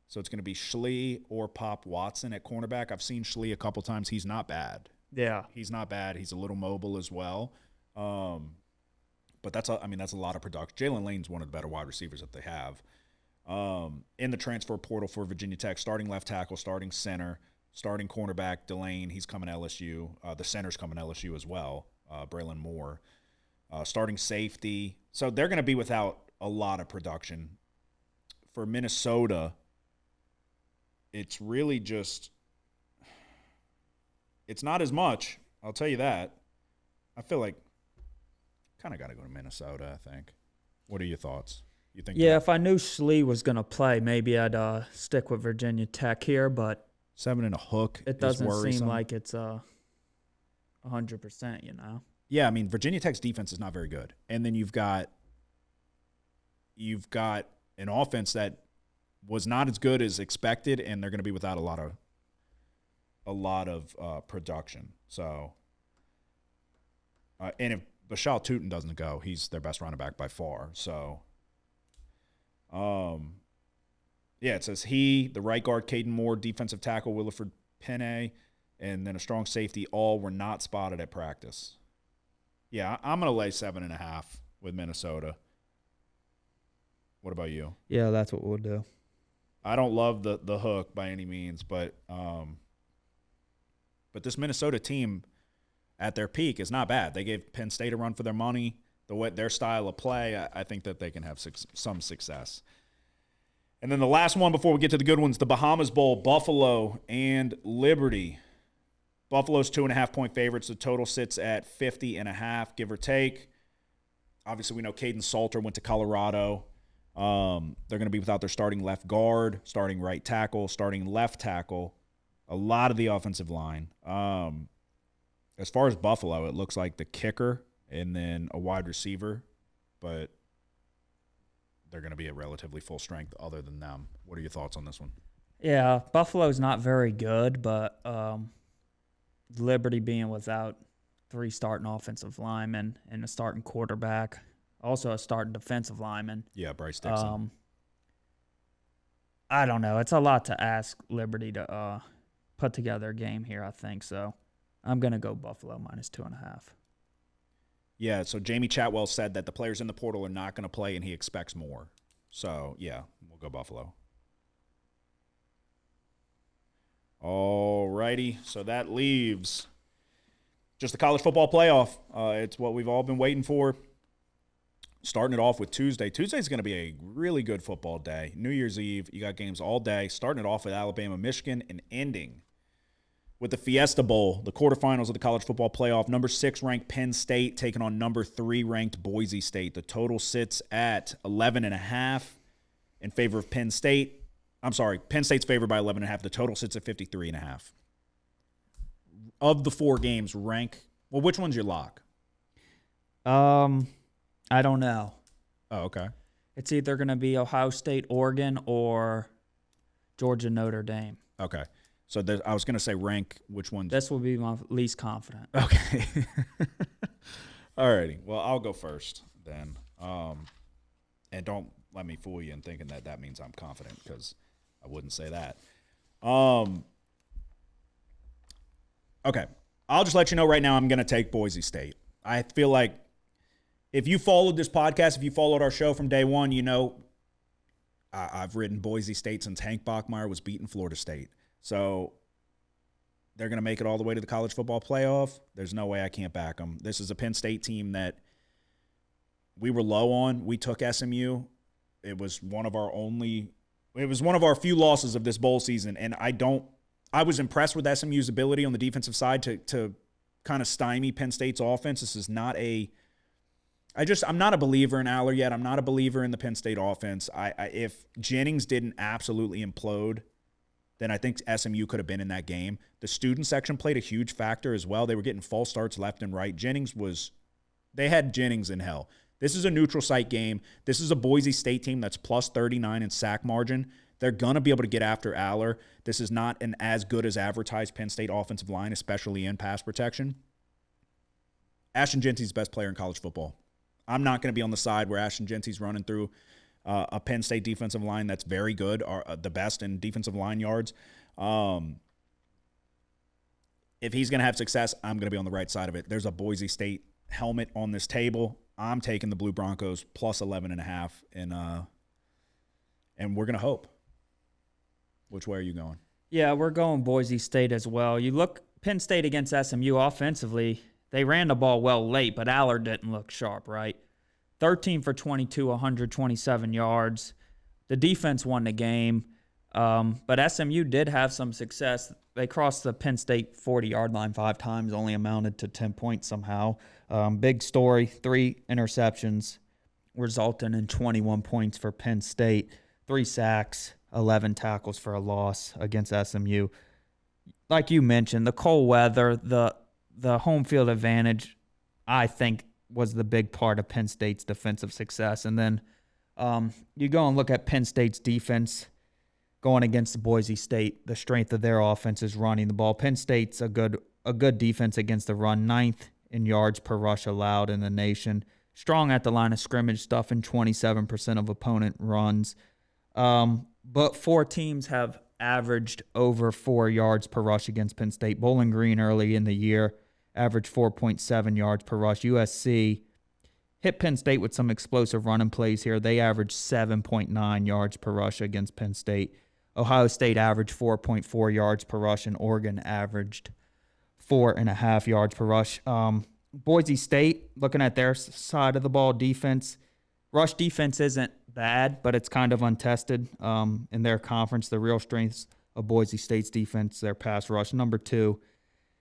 so it's going to be Schlee or Pop Watson at cornerback. I've seen Schlee a couple times. He's not bad. Yeah. He's not bad. He's a little mobile as well. But that's a lot of production. Jalen Lane's one of the better wide receivers that they have. In the transfer portal for Virginia Tech, starting left tackle, starting center, starting cornerback, Delane, he's coming to LSU. The center's coming to LSU as well, Braylon Moore. Starting safety. So they're going to be without a lot of production. For Minnesota, it's really just – it's not as much, I'll tell you that. I feel like kind of got to go to Minnesota, I think. What are your thoughts? You think? Yeah, if I knew Schlee was going to play, maybe I'd stick with Virginia Tech here, but 7 and a hook. It doesn't seem like it's 100%, you know? Yeah, I mean, Virginia Tech's defense is not very good. And then you've got an offense that was not as good as expected, and they're going to be without a lot of production. So, and if Bashal Tootin doesn't go, he's their best running back by far. So, yeah, it says the right guard, Caden Moore, defensive tackle, Williford Penne, and then a strong safety, all were not spotted at practice. Yeah, I'm going to lay 7.5 with Minnesota. What about you? Yeah, that's what we'll do. I don't love the hook by any means, but this Minnesota team at their peak is not bad. They gave Penn State a run for their money. Their style of play, I think that they can have some success. And then the last one before we get to the good ones, the Bahamas Bowl, Buffalo and Liberty. Buffalo's 2.5-point favorites. The total sits at 50.5, give or take. Obviously, we know Caden Salter went to Colorado. They're going to be without their starting left guard, starting right tackle, starting left tackle, a lot of the offensive line. As far as Buffalo, it looks like the kicker and then a wide receiver, but they're going to be at relatively full strength other than them. What are your thoughts on this one? Yeah, Buffalo's not very good, but Liberty being without 3 starting offensive linemen and a starting quarterback, also a starting defensive lineman. Yeah, Bryce Dixon. I don't know. It's a lot to ask Liberty to put together a game here, I think. So I'm going to go Buffalo -2.5. Yeah, so Jamie Chatwell said that the players in the portal are not going to play and he expects more. So, yeah, we'll go Buffalo. All righty, so that leaves just the college football playoff. It's what we've all been waiting for. Starting it off with Tuesday. Tuesday's going to be a really good football day. New Year's Eve, you got games all day. Starting it off with Alabama, Michigan, and ending with the Fiesta Bowl, the quarterfinals of the college football playoff. Number 6 ranked Penn State taking on number 3 ranked Boise State. The total sits at 11.5 in favor of Penn State. I'm sorry, Penn State's favored by 11.5. The total sits at 53.5. Of the 4 games, which one's your lock? I don't know. Oh, okay. It's either going to be Ohio State, Oregon, or Georgia, Notre Dame. Okay. So I was going to say rank which one. This will be my least confident. Okay. All righty. Well, I'll go first then. And don't let me fool you in thinking that means I'm confident, because I wouldn't say that. Okay. I'll just let you know right now I'm going to take Boise State. I feel like if you followed this podcast, if you followed our show from day one, you know I've ridden Boise State since Hank Bachmeier was beating Florida State. So they're going to make it all the way to the college football playoff. There's no way I can't back them. This is a Penn State team that we were low on. We took SMU. It was one of our few losses of this bowl season, and I was impressed with SMU's ability on the defensive side to kind of stymie Penn State's offense. This is not I'm not a believer in Aller yet. I'm not a believer in the Penn State offense. If Jennings didn't absolutely implode, then I think SMU could have been in that game. The student section played a huge factor as well. They were getting false starts left and right. They had Jennings in hell. This is a neutral site game. This is a Boise State team that's plus 39 in sack margin. They're going to be able to get after Aller. This is not an as good as advertised Penn State offensive line, especially in pass protection. Ashton Jeanty's the best player in college football. I'm not going to be on the side where Ashton Jeanty's running through a Penn State defensive line that's very good, or the best in defensive line yards. If he's going to have success, I'm going to be on the right side of it. There's a Boise State helmet on this table. I'm taking the Blue Broncos plus 11.5, and we're going to hope. Which way are you going? Yeah, we're going Boise State as well. You look Penn State against SMU offensively, they ran the ball well late, but Aller didn't look sharp, right? 13 for 22, 127 yards. The defense won the game, but SMU did have some success. They crossed the Penn State 40-yard line 5 times, only amounted to 10 points somehow. Big story, 3 interceptions, resulting in 21 points for Penn State, 3 sacks, 11 tackles for a loss against SMU. Like you mentioned, the cold weather, the home field advantage, I think, was the big part of Penn State's defensive success. And then you go and look at Penn State's defense going against Boise State. The strength of their offense is running the ball. Penn State's a good defense against the run, 9th in yards per rush allowed in the nation. Strong at the line of scrimmage, stuffing 27% of opponent runs. But 4 teams have averaged over 4 yards per rush against Penn State. Bowling Green early in the year averaged 4.7 yards per rush. USC hit Penn State with some explosive running plays here. They averaged 7.9 yards per rush against Penn State. Ohio State averaged 4.4 yards per rush, and Oregon averaged 4.5 yards per rush. Boise State, looking at their side of the ball defense, rush defense isn't bad, but it's kind of untested in their conference. The real strengths of Boise State's defense, their pass rush, number 2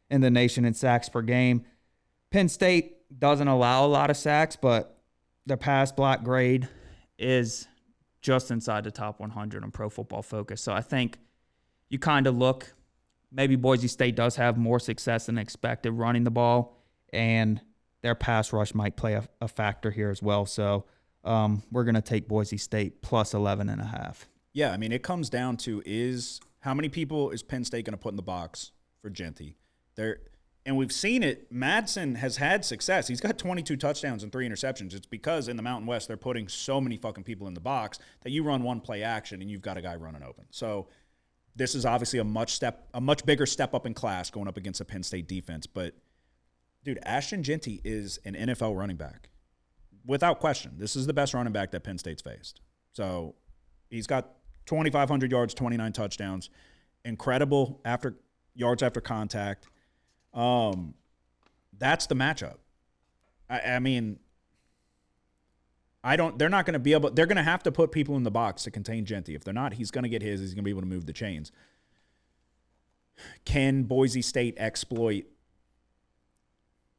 in the nation in sacks per game. Penn State doesn't allow a lot of sacks, but their pass block grade is just inside the top 100 on Pro Football Focus. So I think you kind of look, maybe Boise State does have more success than expected running the ball, and their pass rush might play a factor here as well. So we're going to take Boise State plus 11.5. Yeah, I mean, it comes down to how many people is Penn State going to put in the box for Genty? And we've seen it. Madsen has had success. He's got 22 touchdowns and 3 interceptions. It's because in the Mountain West they're putting so many fucking people in the box that you run one play action and you've got a guy running open. So this is obviously a much bigger step up in class going up against a Penn State defense. But, dude, Ashton Genty is an NFL running back. Without question. This is the best running back that Penn State's faced. So he's got 2,500 yards, 29 touchdowns, incredible yards after contact. That's the matchup. I mean, they're not going to be able, they're going to have to put people in the box to contain Genty. If they're not, he's going to get his, he's going to be able to move the chains. Can Boise State exploit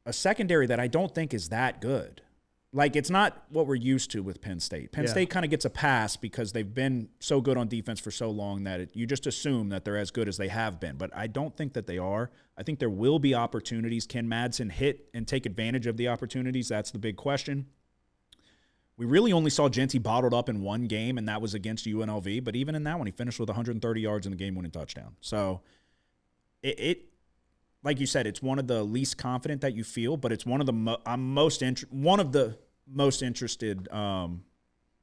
a secondary that I don't think is that good? Like, it's not what we're used to with Penn State. Penn State kind of gets a pass because they've been so good on defense for so long that you just assume that they're as good as they have been. But I don't think that they are. I think there will be opportunities. Can Madsen hit and take advantage of the opportunities? That's the big question. We really only saw Genty bottled up in one game, and that was against UNLV. But even in that one, he finished with 130 yards in the game-winning touchdown. So it like you said, it's one of the least confident that you feel, but it's one of the most interested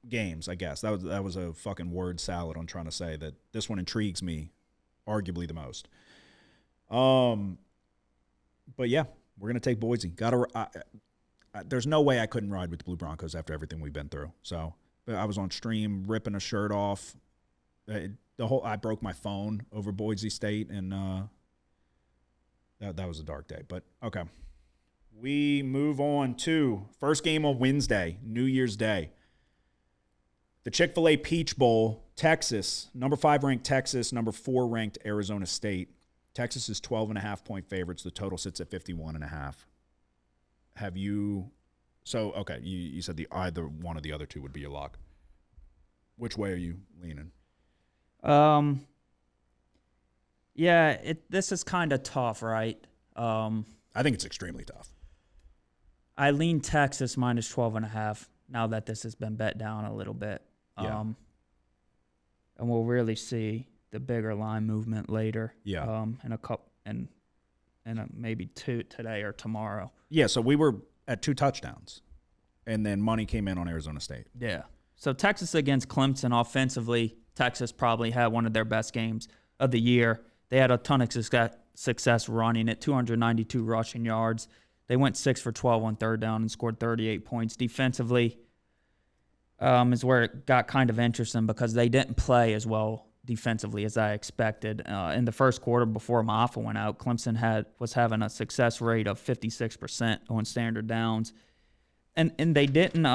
games, I guess. That was a fucking word salad on trying to say that this one intrigues me arguably the most. But yeah, we're gonna take Boise. There's no way I couldn't ride with the Blue Broncos after everything we've been through. So I was on stream ripping a shirt off. I broke my phone over Boise State, and that was a dark day. But okay. We move on to first game on Wednesday, New Year's Day. The Chick-fil-A Peach Bowl, Texas, number 5 ranked Texas, number 4 ranked Arizona State. Texas is 12.5-point favorites. The total sits at 51.5. Have you – so, okay, you said either one of the other two would be your lock. Which way are you leaning? Yeah, this is kind of tough, right? I think it's extremely tough. I lean Texas minus 12.5 now that this has been bet down a little bit. Yeah. And we'll really see the bigger line movement later. Yeah. In a couple and maybe 2 today or tomorrow. Yeah, so we were at 2 touchdowns, and then money came in on Arizona State. Yeah. So Texas against Clemson offensively, Texas probably had one of their best games of the year. They had a ton of success running it, 292 rushing yards. They went 6 for 12 on third down and scored 38 points. Defensively is where it got kind of interesting because they didn't play as well defensively as I expected. In the first quarter before Maffa went out, Clemson was having a success rate of 56% on standard downs. And they didn't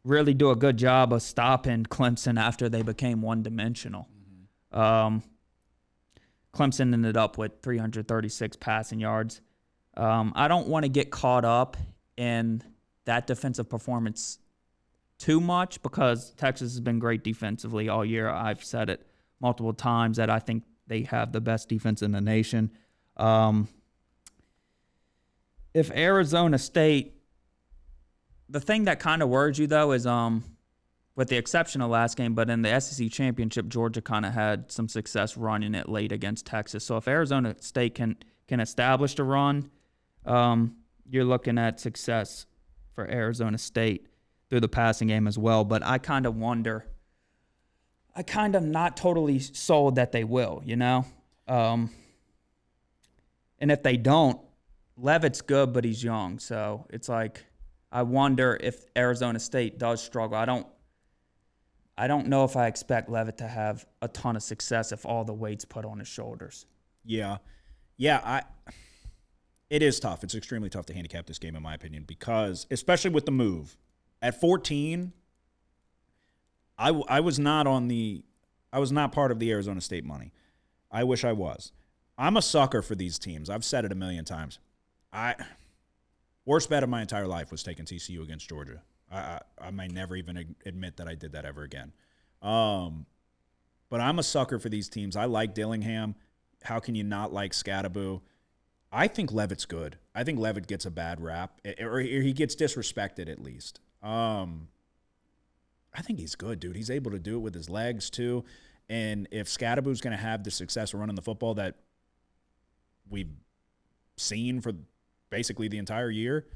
really do a good job of stopping Clemson after they became one-dimensional. Mm-hmm. Clemson ended up with 336 passing yards. I don't want to get caught up in that defensive performance too much because Texas has been great defensively all year. I've said it multiple times that I think they have the best defense in the nation. If Arizona State, the thing that kind of worries you though is with the exception of last game, but in the SEC championship, Georgia kind of had some success running it late against Texas. So if Arizona State can establish the run, you're looking at success for Arizona State through the passing game as well. But I kind of wonder, I kind of not totally sold that they will, you know? And if they don't, Levitt's good, but he's young. So it's like, I wonder if Arizona State does struggle. I don't know if I expect Levitt to have a ton of success if all the weight's put on his shoulders. Yeah. It is tough. It's extremely tough to handicap this game, in my opinion, because especially with the move at 14, I was not part of the Arizona State money. I wish I was. I'm a sucker for these teams. I've said it a million times. Worst bet of my entire life was taking TCU against Georgia. I might never even admit that I did that ever again. But I'm a sucker for these teams. I like Dillingham. How can you not like Scatterbo? I think Levitt's good. I think Levitt gets a bad rap, or he gets disrespected at least. I think he's good, dude. He's able to do it with his legs too. And if Scatterbo's going to have the success running the football that we've seen for basically the entire year,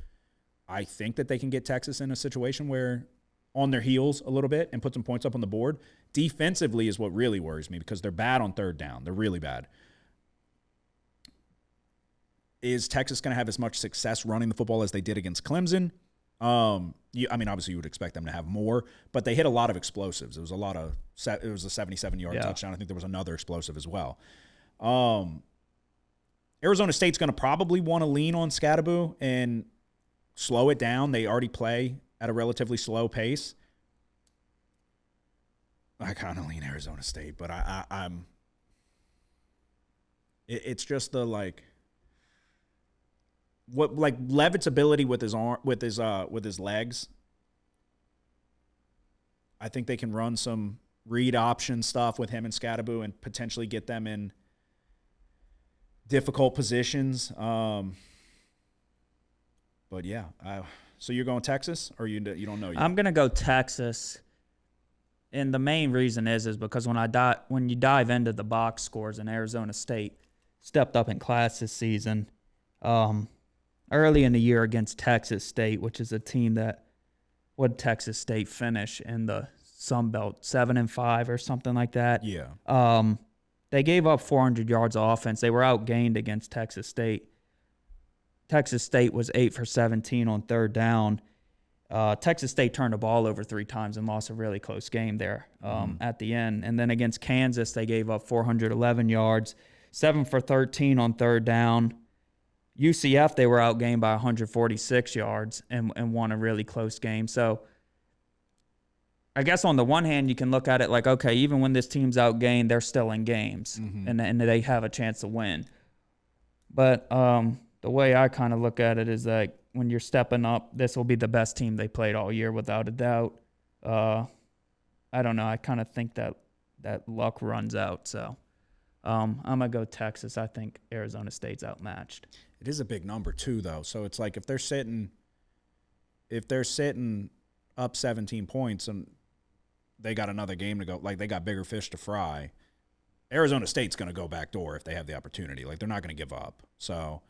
I think that they can get Texas in a situation where on their heels a little bit and put some points up on the board. Defensively is what really worries me because they're bad on third down. They're really bad. Is Texas going to have as much success running the football as they did against Clemson? Obviously you would expect them to have more, but they hit a lot of explosives. It was a 77-yard touchdown. I think there was another explosive as well. Arizona State's going to probably want to lean on Scatterbo and slow it down. They already play at a relatively slow pace. I kind of lean Arizona State, but I'm. It's just the Levitt's ability with his arm, with his legs. I think they can run some read option stuff with him and Scatterbo and potentially get them in difficult positions. But yeah, so you're going Texas, or you don't know yet? I'm gonna go Texas, and the main reason is because when you dive into the box scores, and Arizona State stepped up in class this season. Early in the year against Texas State, which is a team that would Texas State finish in the Sun Belt 7-5 or something like that. Yeah. They gave up 400 yards of offense. They were outgained against Texas State. Texas State was 8 for 17 on third down. Texas State turned the ball over 3 times and lost a really close game there at the end. And then against Kansas, they gave up 411 yards, 7 for 13 on third down. UCF, they were outgained by 146 yards and won a really close game. So I guess on the one hand, you can look at it like, okay, even when this team's outgained, they're still in games and they have a chance to win. But the way I kind of look at it is like when you're stepping up, this will be the best team they played all year without a doubt. I don't know. I kind of think that luck runs out. So I'm going to go Texas. I think Arizona State's outmatched. It is a big number too, though. So it's like if they're sitting up 17 points and they got another game to go, like they got bigger fish to fry, Arizona State's going to go backdoor if they have the opportunity. Like they're not going to give up. So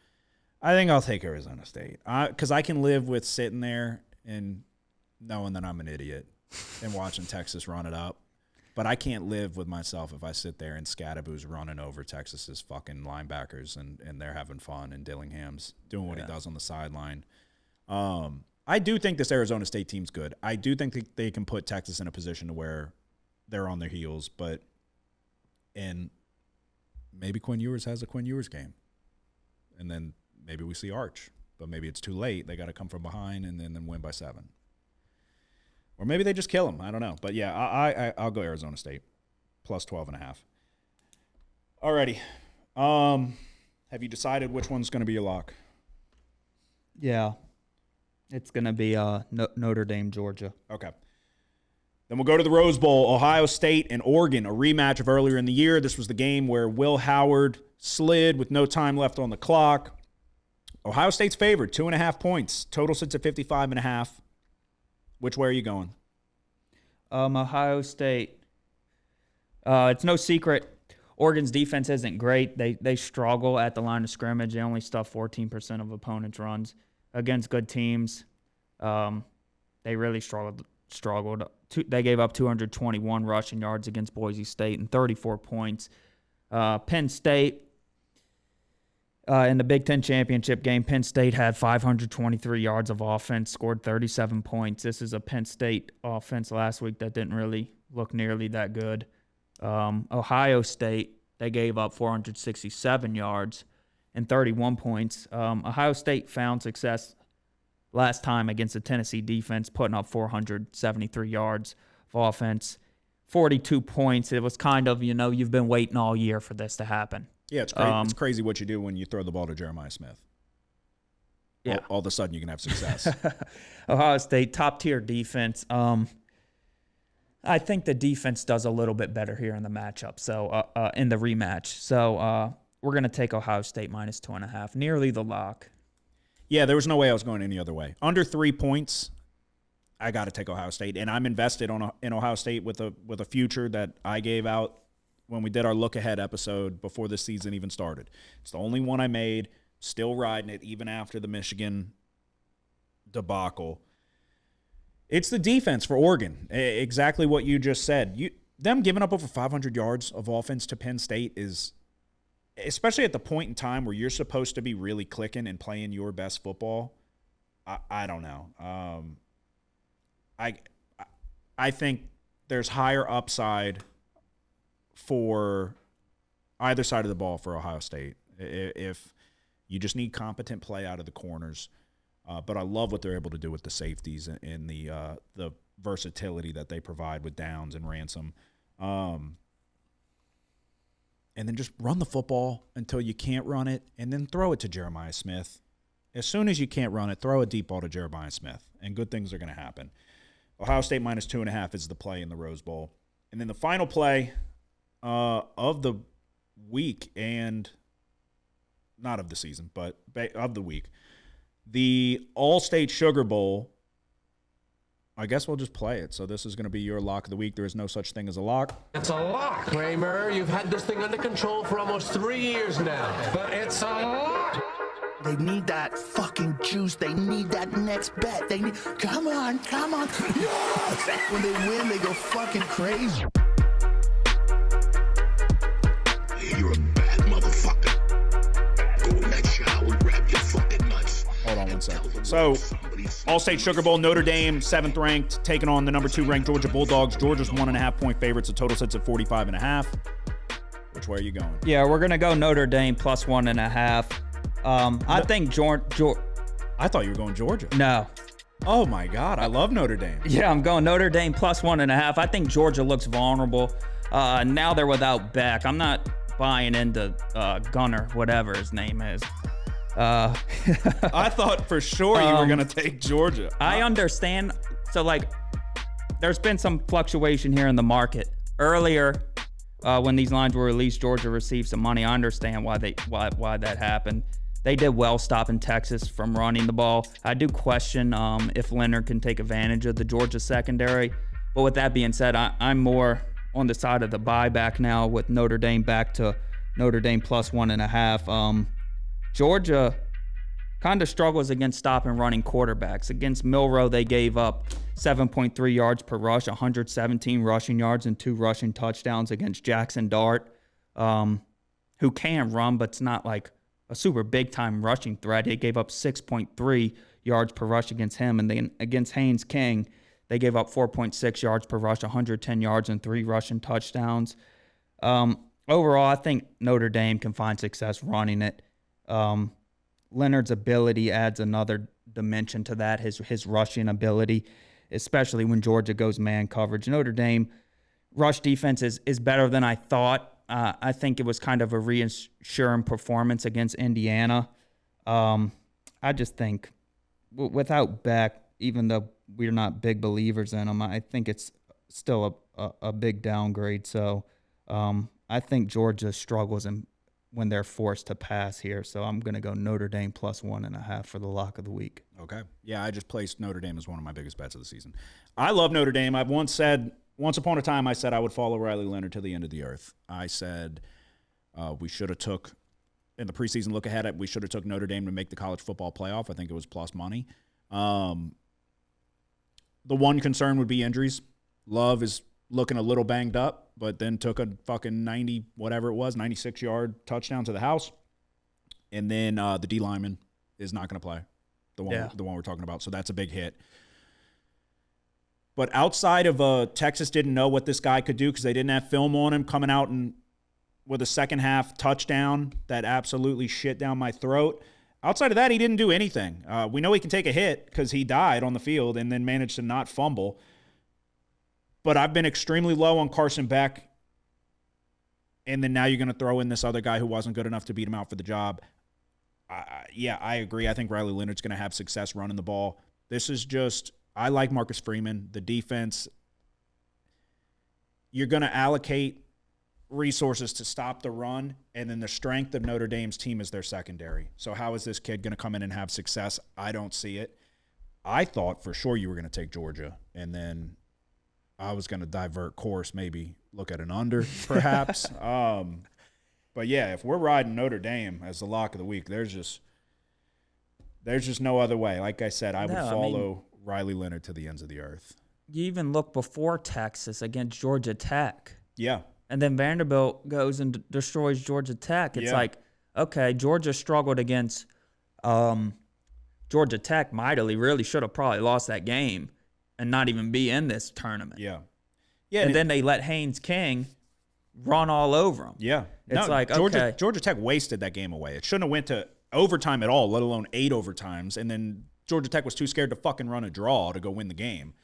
I think I'll take Arizona State because I can live with sitting there and knowing that I'm an idiot and watching Texas run it up. But I can't live with myself if I sit there and Scatterbo's running over Texas's fucking linebackers and they're having fun and Dillingham's doing what he does on the sideline. I do think this Arizona State team's good. I do think they can put Texas in a position to where they're on their heels, and maybe Quinn Ewers has a Quinn Ewers game. And then maybe we see Arch, but maybe it's too late. They got to come from behind and then win by 7. Or maybe they just kill him. I don't know. But, yeah, I'll go Arizona State, plus 12.5. Alrighty. Have you decided which one's going to be your lock? Yeah. It's going to be Notre Dame, Georgia. Okay. Then we'll go to the Rose Bowl, Ohio State and Oregon, a rematch of earlier in the year. This was the game where Will Howard slid with no time left on the clock. Ohio State's favored, 2.5 points. Total sits at 55.5. Which way are you going? Ohio State. It's no secret. Oregon's defense isn't great. They struggle at the line of scrimmage. They only stuff 14% of opponents' runs against good teams. They really struggled. They gave up 221 rushing yards against Boise State and 34 points. Penn State. In the Big Ten championship game, Penn State had 523 yards of offense, scored 37 points. This is a Penn State offense last week that didn't really look nearly that good. Ohio State, they gave up 467 yards and 31 points. Ohio State found success last time against the Tennessee defense, putting up 473 yards of offense, 42 points. It was kind of, you've been waiting all year for this to happen. Yeah, it's crazy. It's crazy what you do when you throw the ball to Jeremiah Smith. Yeah. all of a sudden you can have success. Ohio State, top-tier defense. I think the defense does a little bit better here in the matchup, so in the rematch. So we're going to take Ohio State minus 2.5, nearly the lock. Yeah, there was no way I was going any other way. Under 3 points, I got to take Ohio State, and I'm invested in Ohio State with a future that I gave out when we did our look-ahead episode before the season even started. It's the only one I made, still riding it even after the Michigan debacle. It's the defense for Oregon, exactly what you just said. Them giving up over 500 yards of offense to Penn State is, especially at the point in time where you're supposed to be really clicking and playing your best football, I don't know. I think there's higher upside for either side of the ball for Ohio State if you just need competent play out of the corners. But I love what they're able to do with the safeties and the versatility that they provide with Downs and Ransom. And then just run the football until you can't run it, and then throw it to Jeremiah Smith. As soon as you can't run it, throw a deep ball to Jeremiah Smith, and good things are going to happen. Ohio State minus 2.5 is the play in the Rose Bowl. And then the final play of the week, and not of the season, but of the week, the All-State Sugar Bowl. I guess we'll just play it. So this is going to be your lock of the week. There is no such thing as a lock. It's a lock, Kramer. You've had this thing under control for almost 3 years now. But it's a lock. They need that fucking juice. They need that next bet. They need, come on. Yes! When they win, they go fucking crazy. You're a bad motherfucker. Go in that shower and grab your fucking nuts. Hold on one second. So, All-State Sugar Bowl, Notre Dame, 7th ranked, taking on the number 2 ranked Georgia Bulldogs. Georgia's 1.5 point favorites. The total sits at 45.5. Which way are you going? Yeah, we're going to go Notre Dame plus 1.5. I think Georgia. I thought you were going Georgia. No. Oh, my God. I love Notre Dame. Yeah, I'm going Notre Dame plus 1.5. I think Georgia looks vulnerable. Now they're without Beck. I'm not buying into Gunner, whatever his name is. I thought for sure you were going to take Georgia. I understand. So, like, there's been some fluctuation here in the market. Earlier, when these lines were released, Georgia received some money. I understand why that happened. They did well stopping Texas from running the ball. I do question if Leonard can take advantage of the Georgia secondary. But with that being said, I'm more on the side of the buyback now with Notre Dame back to Notre Dame plus 1.5. Georgia kind of struggles against stopping running quarterbacks. Against Milroe, they gave up 7.3 yards per rush, 117 rushing yards, and 2 rushing touchdowns. Against Jackson Dart, who can run, but it's not like a super big-time rushing threat. He gave up 6.3 yards per rush against him. And then against Haynes King, they gave up 4.6 yards per rush, 110 yards, and 3 rushing touchdowns. Overall, I think Notre Dame can find success running it. Leonard's ability adds another dimension to that, his rushing ability, especially when Georgia goes man coverage. Notre Dame rush defense is better than I thought. I think it was kind of a reassuring performance against Indiana. I just think without Beck, even though we're not big believers in him, I think it's still a big downgrade. So I think Georgia struggles when they're forced to pass here. So I'm going to go Notre Dame plus 1.5 for the lock of the week. Okay. Yeah, I just placed Notre Dame as one of my biggest bets of the season. I love Notre Dame. I've once upon a time, I said I would follow Riley Leonard to the end of the earth. I said we should have took, in the preseason look ahead, we should have took Notre Dame to make the college football playoff. I think it was plus money. The one concern would be injuries. Love is looking a little banged up, but then took a fucking 96-yard touchdown to the house. And then the D lineman is not going to play, the one we're talking about. So that's a big hit. But outside of Texas didn't know what this guy could do because they didn't have film on him, coming out and with a second-half touchdown that absolutely shit down my throat. Outside of that, he didn't do anything. We know he can take a hit because he died on the field and then managed to not fumble. But I've been extremely low on Carson Beck. And then now you're going to throw in this other guy who wasn't good enough to beat him out for the job. I agree. I think Riley Leonard's going to have success running the ball. This is just, I like Marcus Freeman. The defense, you're going to allocate resources to stop the run, and then the strength of Notre Dame's team is their secondary. So how is this kid going to come in and have success? I don't see it. I thought for sure you were going to take Georgia, and then I was going to divert course, maybe look at an under perhaps. But yeah, if we're riding Notre Dame as the lock of the week, there's just no other way. Like I said, I would follow Riley Leonard to the ends of the earth. You even look before Texas against Georgia Tech. Yeah. And then Vanderbilt goes and destroys Georgia Tech. It's like, okay, Georgia struggled against Georgia Tech mightily. Really should have probably lost that game and not even be in this tournament. Yeah. And then they let Haynes King run all over them. Yeah. It's Georgia Tech wasted that game away. It shouldn't have went to overtime at all, let alone 8 overtimes. And then Georgia Tech was too scared to fucking run a draw to go win the game.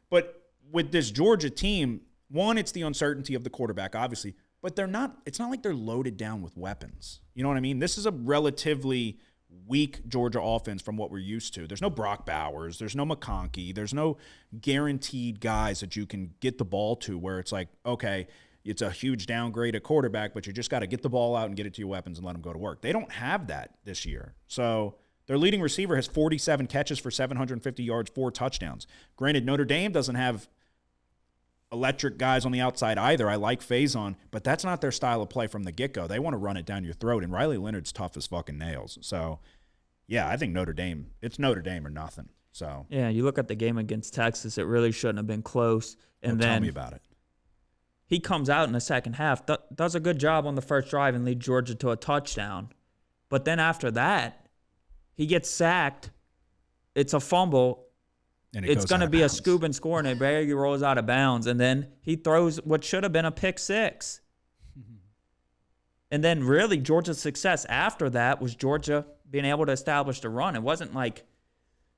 But with this Georgia team, one, it's the uncertainty of the quarterback, obviously. But it's not like they're loaded down with weapons. You know what I mean? This is a relatively weak Georgia offense from what we're used to. There's no Brock Bowers. There's no McConkey. There's no guaranteed guys that you can get the ball to where it's like, okay, it's a huge downgrade at quarterback, but you just got to get the ball out and get it to your weapons and let them go to work. They don't have that this year. So their leading receiver has 47 catches for 750 yards, 4 touchdowns. Granted, Notre Dame doesn't have electric guys on the outside either. I like Faison, but that's not their style of play from the get-go. They want to run it down your throat, and Riley Leonard's tough as fucking nails. So, yeah, I think Notre Dame or nothing. So yeah, you look at the game against Texas, it really shouldn't have been close. And then tell me about it. He comes out in the second half, does a good job on the first drive and leads Georgia to a touchdown. But then after that, he gets sacked. It's a fumble. And it's going to be a scoop and score, and it barely rolls out of bounds. And then he throws what should have been a pick six. And then really Georgia's success after that was Georgia being able to establish the run. It wasn't like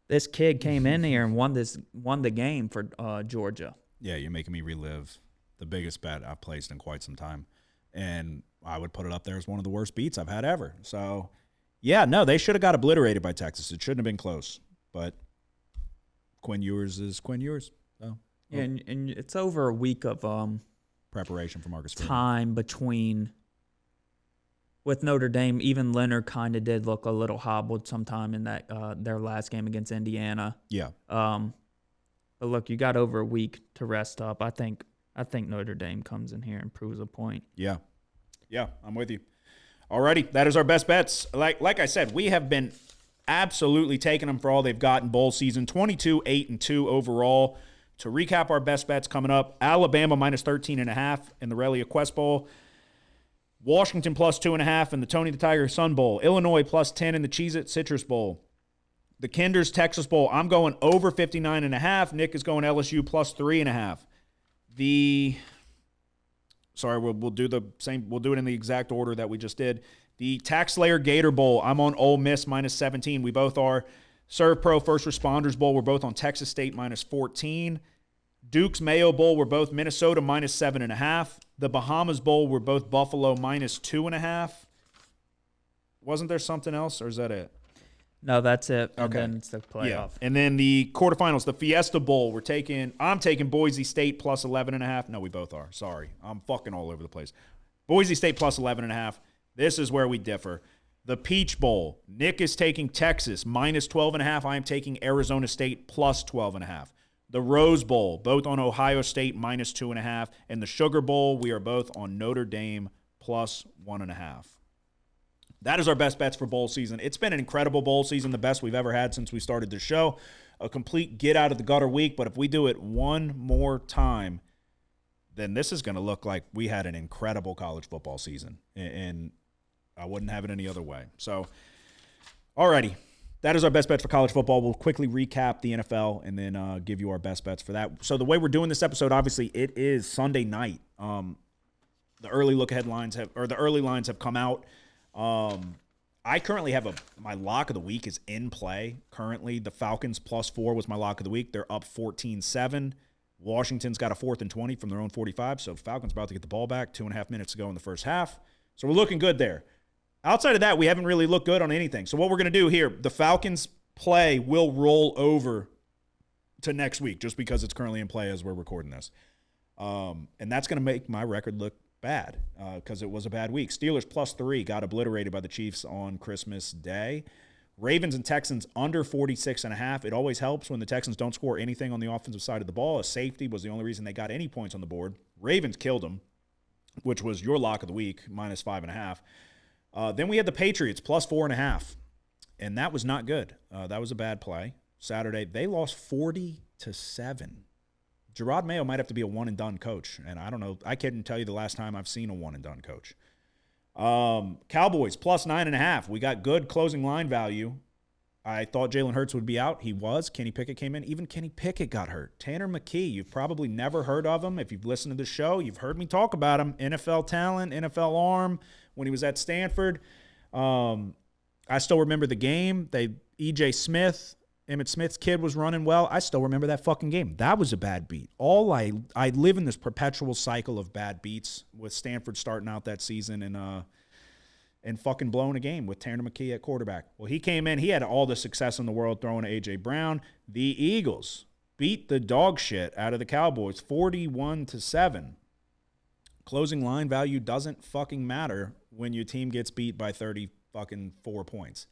this kid came in here and won the game for Georgia. Yeah, you're making me relive the biggest bet I've placed in quite some time. And I would put it up there as one of the worst beats I've had ever. So, yeah, no, they should have got obliterated by Texas. It shouldn't have been close. But Quinn Ewers is Quinn Ewers. So, yeah, and it's over a week of preparation for Marcus Freeman. Time between with Notre Dame. Even Leonard kind of did look a little hobbled sometime in that their last game against Indiana. Yeah. But look, you got over a week to rest up. I think Notre Dame comes in here and proves a point. Yeah. Yeah, I'm with you. Alrighty, that is our best bets. Like I said, we have been absolutely taking them for all they've got in bowl season. 22-8-2 overall. To recap our best bets coming up, Alabama minus 13.5 in the Relia Quest Bowl. Washington plus 2.5 in the Tony the Tiger Sun Bowl. Illinois plus 10 in the Cheez-It Citrus Bowl. The Kinder's Texas Bowl, I'm going over 59.5. Nick is going LSU plus 3.5. We'll do the same. We'll do it in the exact order that we just did. The Tax Slayer Gator Bowl, I'm on Ole Miss minus 17. We both are. Serve Pro First Responders Bowl, we're both on Texas State minus 14. Duke's Mayo Bowl, we're both Minnesota minus 7.5. The Bahamas Bowl, we're both Buffalo minus 2.5. Wasn't there something else, or is that it? No, that's it. And Okay. then it's the playoff. Yeah. And then the quarterfinals, the Fiesta Bowl, I'm taking Boise State plus 11.5. No, we both are. Sorry. I'm fucking all over the place. Boise State plus 11.5. This is where we differ. The Peach Bowl, Nick is taking Texas minus 12.5. I am taking Arizona State plus 12.5. The Rose Bowl, both on Ohio State minus 2.5. And the Sugar Bowl, we are both on Notre Dame plus 1.5. That is our best bets for bowl season. It's been an incredible bowl season, the best we've ever had since we started the show. A complete get-out-of-the-gutter week, but if we do it one more time, then this is going to look like we had an incredible college football season, and I wouldn't have it any other way. So, alrighty, that is our best bets for college football. We'll quickly recap the NFL and then give you our best bets for that. So the way we're doing this episode, obviously, it is Sunday night. The early lines have come out. I currently have my lock of the week is in play currently. The Falcons plus 4 was my lock of the week. They're up 14-7. Washington's got a 4th and 20 from their own 45, so Falcons about to get the ball back. 2.5 minutes to go in the first half. So we're looking good there. outside of that, we haven't really looked good on anything. So what we're going to do here, the Falcons play will roll over to next week just because it's currently in play as we're recording this. And that's going to make my record look bad because it was a bad week. Steelers +3 got obliterated by the Chiefs on Christmas Day. Ravens and Texans under 46.5. It always helps when the Texans don't score anything on the offensive side of the ball. A safety was the only reason they got any points on the board. Ravens killed them, which was your lock of the week, -5.5. Then we had the Patriots +4.5, and that was not good. That was a bad play. Saturday, they lost 40-7. Gerard Mayo might have to be a one-and-done coach, and I don't know. I couldn't tell you the last time I've seen a one-and-done coach. Cowboys +9.5. We got good closing line value. I thought Jalen Hurts would be out. He was. Kenny Pickett came in. Even Kenny Pickett got hurt. Tanner McKee, you've probably never heard of him. If you've listened to the show, you've heard me talk about him. NFL talent, NFL arm when he was at Stanford. I still remember the game. E.J. Smith, Emmitt Smith's kid was running well. I still remember that fucking game. That was a bad beat. I live in this perpetual cycle of bad beats with Stanford starting out that season and fucking blowing a game with Tanner McKee at quarterback. Well, he came in. He had all the success in the world throwing to A.J. Brown. The Eagles beat the dog shit out of the Cowboys 41-7. Closing line value doesn't fucking matter when your team gets beat by 4 points.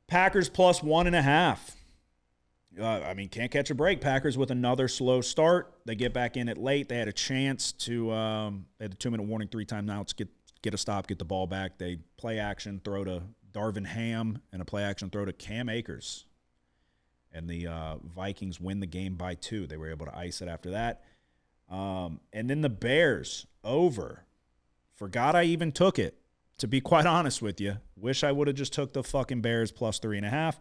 Packers +1.5. Can't catch a break. Packers with another slow start. They get back in it late. They had a chance to they had a 2-minute warning, 3 timeouts, get a stop, get the ball back. They play action, throw to Darvin Ham, and a play action throw to Cam Akers. And the Vikings win the game by 2. They were able to ice it after that. And then the Bears over. Forgot I even took it. To be quite honest with you, wish I would have just took the fucking Bears +3.5.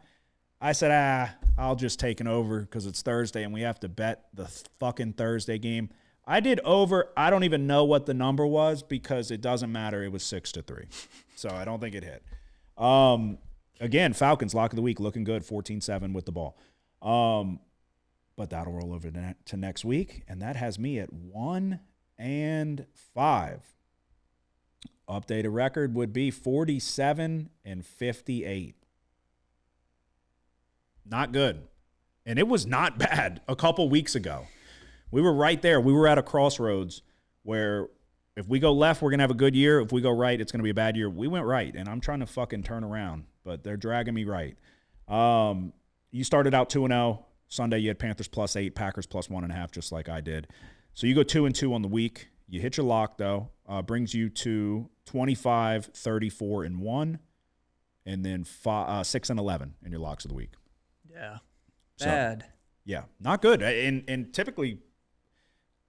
I said, I'll just take an over because it's Thursday and we have to bet the fucking Thursday game. I did over. I don't even know what the number was because it doesn't matter. It was 6-3. So I don't think it hit. Again, Falcons lock of the week looking good, 14-7 with the ball. But that'll roll over to next week, and that has me at 1-5. Updated record would be 47-58. Not good. And it was not bad a couple weeks ago. We were right there. We were at a crossroads where if we go left, we're going to have a good year. If we go right, it's going to be a bad year. We went right, and I'm trying to fucking turn around, but they're dragging me right. You started out 2-0. Sunday, you had Panthers +8, Packers +1.5, just like I did. So you go 2-2 on the week. You hit your lock, though. Brings you to 25, 34, and 1, and then 6-11 in your locks of the week. Yeah. Bad. So, yeah, not good. And typically,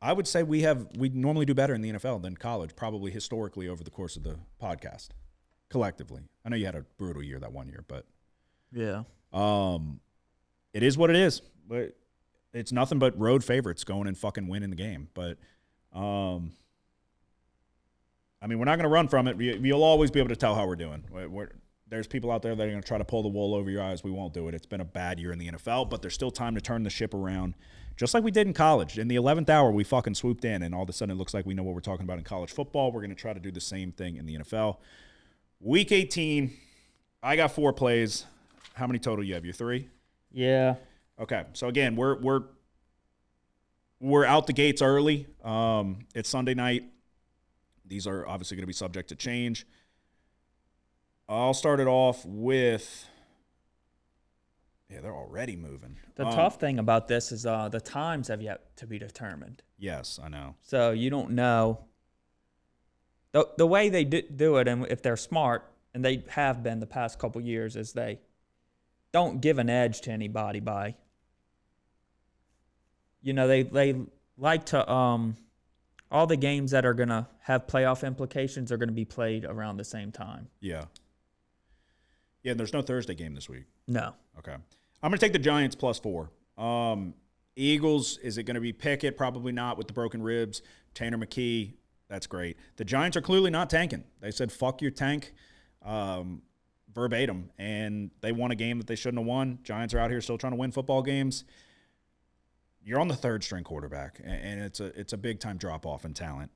I would say we normally do better in the NFL than college, probably historically over the course of the podcast, collectively. I know you had a brutal year that one year, but yeah. It is what it is. But it's nothing but road favorites going and fucking winning the game. But we're not going to run from it. You'll always be able to tell how we're doing. There's people out there that are going to try to pull the wool over your eyes. We won't do it. It's been a bad year in the NFL, but there's still time to turn the ship around, just like we did in college. In the 11th hour, we fucking swooped in, and all of a sudden it looks like we know what we're talking about in college football. We're going to try to do the same thing in the NFL. Week 18, I got 4 plays. How many total you have? You 3? Yeah. Okay. So again, we're out the gates early. It's Sunday night. These are obviously going to be subject to change. I'll start it off with, they're already moving. The tough thing about this is the times have yet to be determined. Yes, I know. So you don't know. The way they do it, and if they're smart, and they have been the past couple years, is they don't give an edge to anybody by, they like to, all the games that are going to have playoff implications are going to be played around the same time. Yeah. Yeah, there's no Thursday game this week. No. Okay. I'm going to take the Giants +4. Eagles, is it going to be Pickett? Probably not with the broken ribs. Tanner McKee, that's great. The Giants are clearly not tanking. They said, fuck your tank, verbatim, and they won a game that they shouldn't have won. Giants are out here still trying to win football games. You're on the third-string quarterback, and it's a big-time drop-off in talent.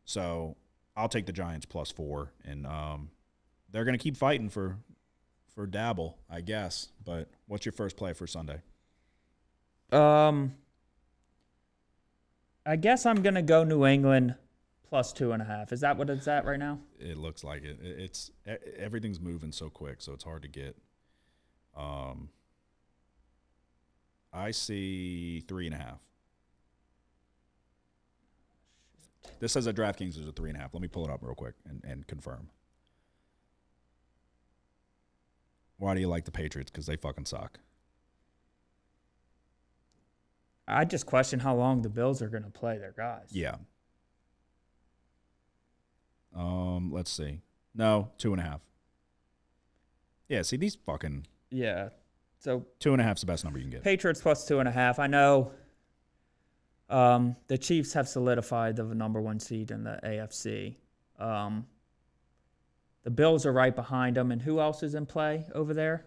So I'll take the Giants +4, and they're going to keep fighting for Dabble, I guess. But what's your first play for Sunday? I guess I'm gonna go New England plus 2.5. Is that what it's at right now? It looks like it. It's everything's moving so quick, so it's hard to get. I see 3.5. This says at DraftKings is a 3.5. Let me pull it up real quick and confirm. Why do you like the Patriots? Because they fucking suck. I just question how long the Bills are going to play their guys. Yeah. Let's see. No, 2.5. Yeah, see these fucking. Yeah. So 2.5 is the best number you can get. Patriots plus 2.5. I know the Chiefs have solidified the number 1 seed in the AFC. The Bills are right behind them. And who else is in play over there?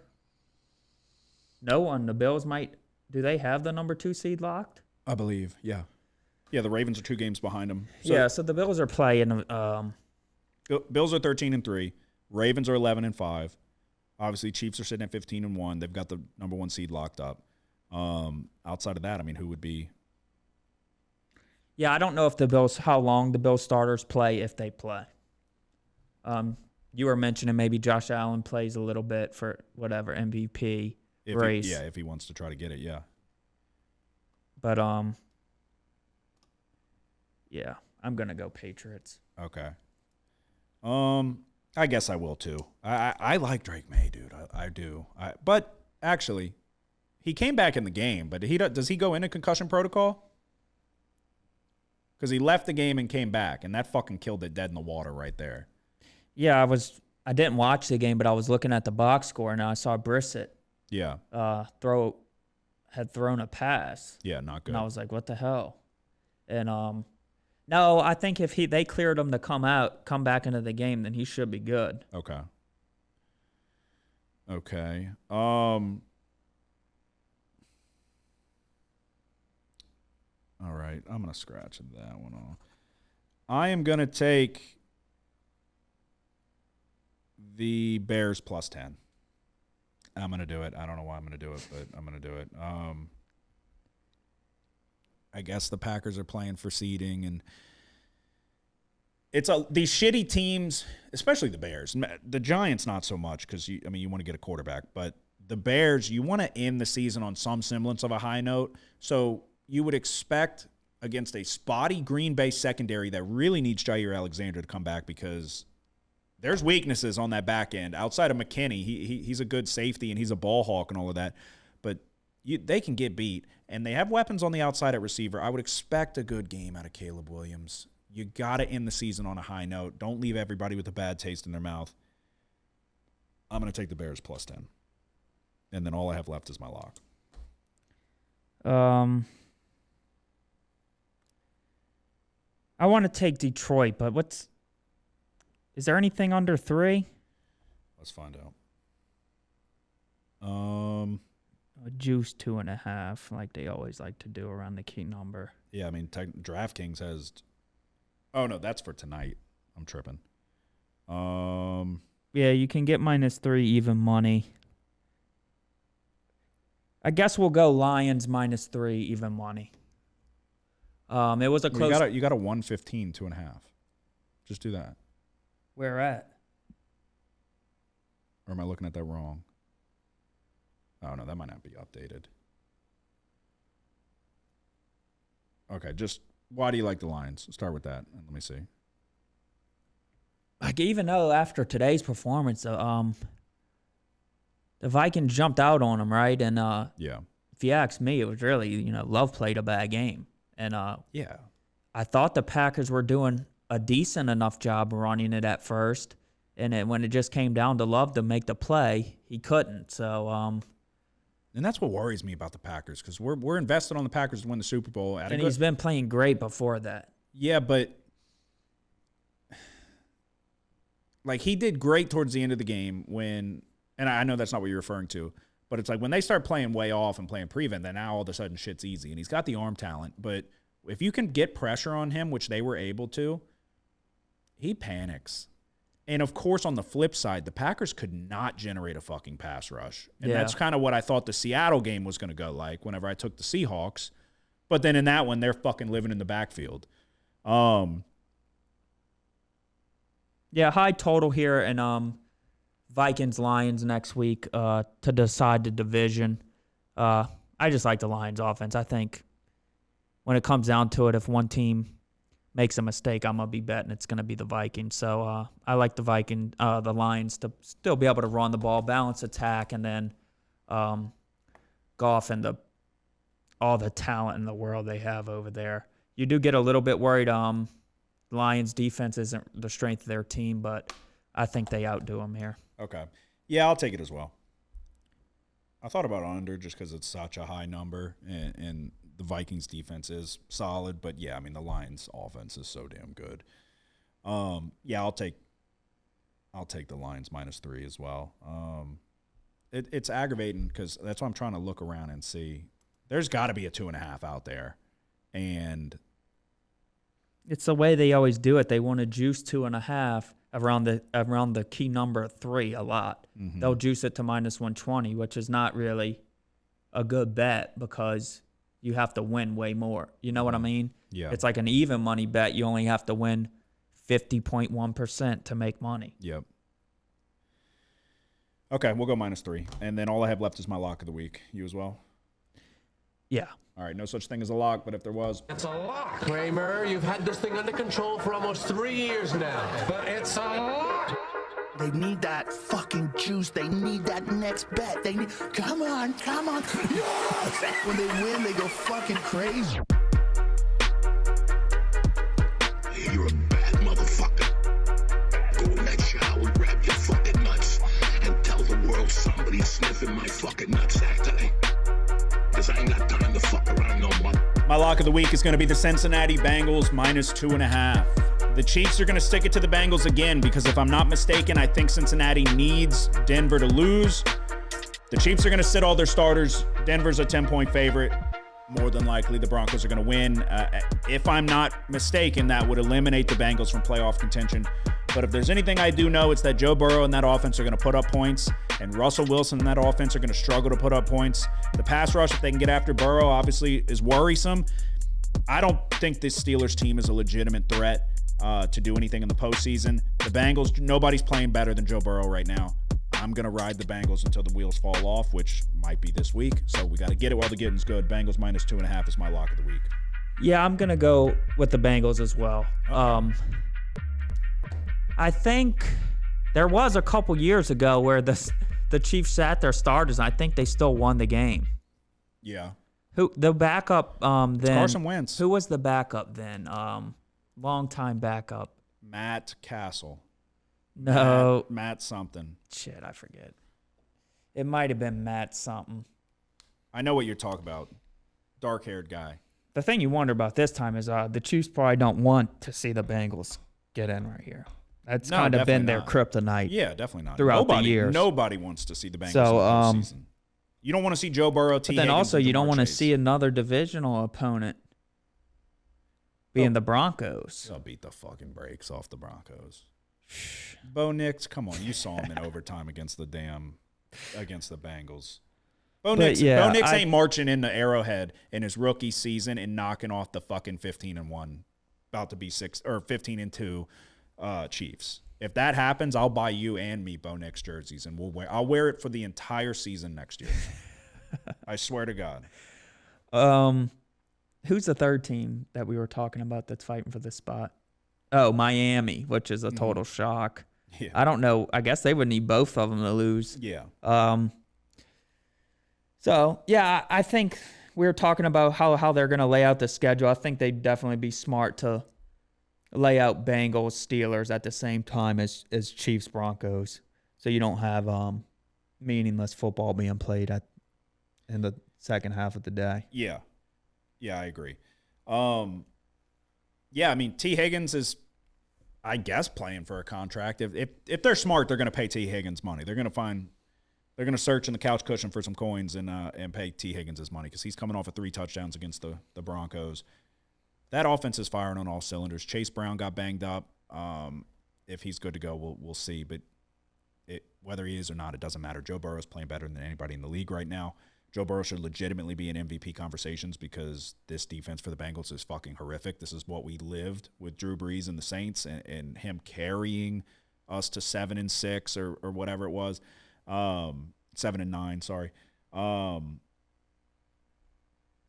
No one. The Bills might. Do they have the number 2 seed locked? I believe, yeah. Yeah, the Ravens are 2 games behind them. So the Bills are playing. Bills are 13-3. Ravens are 11-5. Obviously, Chiefs are sitting at 15-1. They've got the number 1 seed locked up. Outside of that, I mean, who would be? Yeah, I don't know if how long the Bills starters play if they play. You were mentioning maybe Josh Allen plays a little bit for whatever MVP race. If he wants to try to get it, yeah. But yeah, I'm gonna go Patriots. Okay. I guess I will too. I like Drake May, dude. I do. But actually, he came back in the game. But does he go into concussion protocol? Because he left the game and came back, and that fucking killed it dead in the water right there. Yeah, I didn't watch the game, but I was looking at the box score, and I saw Brissett. Yeah. Had thrown a pass. Yeah, not good. And I was like, what the hell? And no, I think if they cleared him to come back into the game, then he should be good. Okay. All right, I'm going to scratch that one off. I am going to take the Bears plus 10. I'm going to do it. I don't know why I'm going to do it, but I'm going to do it. I guess the Packers are playing for seeding, and these shitty teams, especially the Bears. The Giants not so much because you want to get a quarterback, but the Bears, you want to end the season on some semblance of a high note. So you would expect against a spotty Green Bay secondary that really needs Jair Alexander to come back because there's weaknesses on that back end. Outside of McKinney, he's a good safety and he's a ball hawk and all of that. But they can get beat, and they have weapons on the outside at receiver. I would expect a good game out of Caleb Williams. You got to end the season on a high note. Don't leave everybody with a bad taste in their mouth. I'm going to take the Bears plus 10. And then all I have left is my lock. I want to take Detroit, but is there anything under 3? Let's find out. Juice 2.5, like they always like to do around the key number. Yeah, I mean, DraftKings has. Oh no, that's for tonight. I'm tripping. Yeah, you can get -3 even money. I guess we'll go Lions -3 even money. It was a close. You got a 115 2.5. Just do that. Where at? Or am I looking at that wrong? Oh no, that might not be updated. Okay, just why do you like the Lions? Start with that. Let me see. Like, even though after today's performance, the Vikings jumped out on them, right? And yeah, if you ask me, it was really, Love played a bad game. And yeah, I thought the Packers were doing a decent enough job running it at first, and when it just came down to Love to make the play, he couldn't. So, and that's what worries me about the Packers because we're invested on the Packers to win the Super Bowl. And he's been playing great before that. Yeah, but like he did great towards the end of the game when, and I know that's not what you're referring to, but it's like when they start playing way off and playing prevent, then now all of a sudden shit's easy. And he's got the arm talent, but if you can get pressure on him, which they were able to, he panics. And, of course, on the flip side, the Packers could not generate a fucking pass rush. And Yeah. that's kind of what I thought the Seattle game was going to go like whenever I took the Seahawks. But then in that one, they're fucking living in the backfield. Yeah, high total here, and Vikings-Lions next week to decide the division. I just like the Lions offense. I think when it comes down to it, if one team makes a mistake, I'm going to be betting it's going to be the Vikings. So I like the Lions to still be able to run the ball, balance attack, and then Goff and all the talent in the world they have over there. You do get a little bit worried. Lions defense isn't the strength of their team, but I think they outdo them here. Okay. Yeah, I'll take it as well. I thought about under just because it's such a high number, and the Vikings defense is solid. But, yeah, I mean, the Lions offense is so damn good. Yeah, I'll take the Lions -3 as well. It's aggravating because that's why I'm trying to look around and see. There's got to be a 2.5 out there. And it's the way they always do it. They want to juice 2.5 around the key number 3 a lot. Mm-hmm. They'll juice it to -120, which is not really a good bet because you have to win way more. You know what I mean? Yeah. It's like an even money bet. You only have to win 50.1% to make money. Yep. Okay, we'll go -3. And then all I have left is my lock of the week. You as well? Yeah. All right, no such thing as a lock, but if there was. It's a lock. Kramer, you've had this thing under control for almost 3 years now. But it's a lock. They need that fucking juice. They need that next bet. They need. Come on. Yes! When they win, they go fucking crazy. You're a bad motherfucker. Go in that shower, grab your fucking nuts, and tell the world somebody's sniffing my fucking nuts actually. Because I ain't got time to fuck around no more. My lock of the week is going to be the Cincinnati Bengals -2.5. The Chiefs are going to stick it to the Bengals again because if I'm not mistaken, I think Cincinnati needs Denver to lose. The Chiefs are going to sit all their starters. Denver's a 10-point favorite. More than likely, the Broncos are going to win. If I'm not mistaken, that would eliminate the Bengals from playoff contention. But if there's anything I do know, it's that Joe Burrow and that offense are going to put up points, and Russell Wilson and that offense are going to struggle to put up points. The pass rush, if they can get after Burrow, obviously is worrisome. I don't think this Steelers team is a legitimate threat to do anything in the postseason. The Bengals, nobody's playing better than Joe Burrow right now. I'm going to ride the Bengals until the wheels fall off, which might be this week. So we got to get it while the getting's good. Bengals -2.5 is my lock of the week. Yeah, I'm going to go with the Bengals as well. Okay. I think there was a couple years ago where the Chiefs sat their starters, and I think they still won the game. Yeah. Who the backup then? It's Carson Wentz. Who was the backup then? Long-time backup. Matt Castle. No. Matt something. Shit, I forget. It might have been Matt something. I know what you're talking about. Dark-haired guy. The thing you wonder about this time is the Chiefs probably don't want to see the Bengals get in right here. That's No, kind of been definitely their not. kryptonite. Yeah, definitely not. Throughout the years. Nobody wants to see the Bengals So, in the postseason. You don't want to see Joe Burrow, T. But then Higgins, also and you don't Jamar want to Chase. see another divisional opponent being the Broncos. They'll beat the fucking brakes off the Broncos. Bo Nix, come on. You saw him in overtime against the Bengals. Bo Nix ain't marching into Arrowhead in his rookie season and knocking off the fucking 15-1, about to be 15-2 Chiefs. If that happens, I'll buy you and me Bo Nix jerseys, and I'll wear it for the entire season next year. I swear to God. Who's the third team that we were talking about that's fighting for this spot? Oh, Miami, which is a total shock. Yeah. I don't know. I guess they would need both of them to lose. Yeah. So, yeah, I think we were talking about how they're going to lay out the schedule. I think they'd definitely be smart to lay out Bengals, Steelers at the same time as Chiefs, Broncos. So you don't have meaningless football being played in the second half of the day. Yeah. Yeah, I agree. Yeah, I mean, T. Higgins is, I guess, playing for a contract. If they're smart, they're going to pay T. Higgins money. They're going to search in the couch cushion for some coins and pay T. Higgins his money because he's coming off of 3 touchdowns against the Broncos. That offense is firing on all cylinders. Chase Brown got banged up. if he's good to go, we'll see. But whether he is or not, it doesn't matter. Joe Burrow's playing better than anybody in the league right now. Joe Burrow should legitimately be in MVP conversations because this defense for the Bengals is fucking horrific. This is what we lived with Drew Brees and the Saints and him carrying us to 7-6 or whatever it was. 7-9, sorry.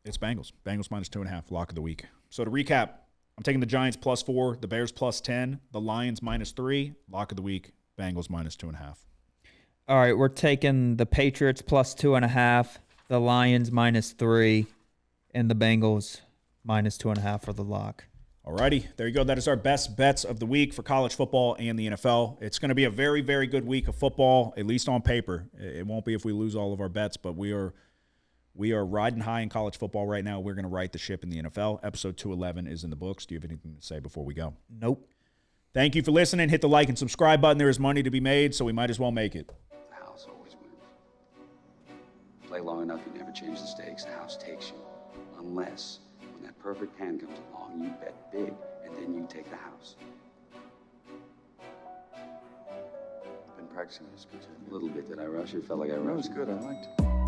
It's Bengals. Bengals minus 2.5, lock of the week. So to recap, I'm taking the Giants +4, the Bears +10, the Lions -3, lock of the week, Bengals minus 2.5. All right, we're taking the Patriots +2.5, the Lions -3, and the Bengals -2.5 for the lock. Alrighty, there you go. That is our best bets of the week for college football and the NFL. It's going to be a very, very good week of football, at least on paper. It won't be if we lose all of our bets, but we are riding high in college football right now. We're going to right the ship in the NFL. Episode 211 is in the books. Do you have anything to say before we go? Nope. Thank you for listening. Hit the like and subscribe button. There is money to be made, so we might as well make it. The house always wins. Play long enough, you never change the stakes. The house takes you. Unless, when that perfect hand comes along, you bet big, and then you take the house. Been practicing this good. A little bit. Did I rush it? Felt like I rushed. That was good. I liked it.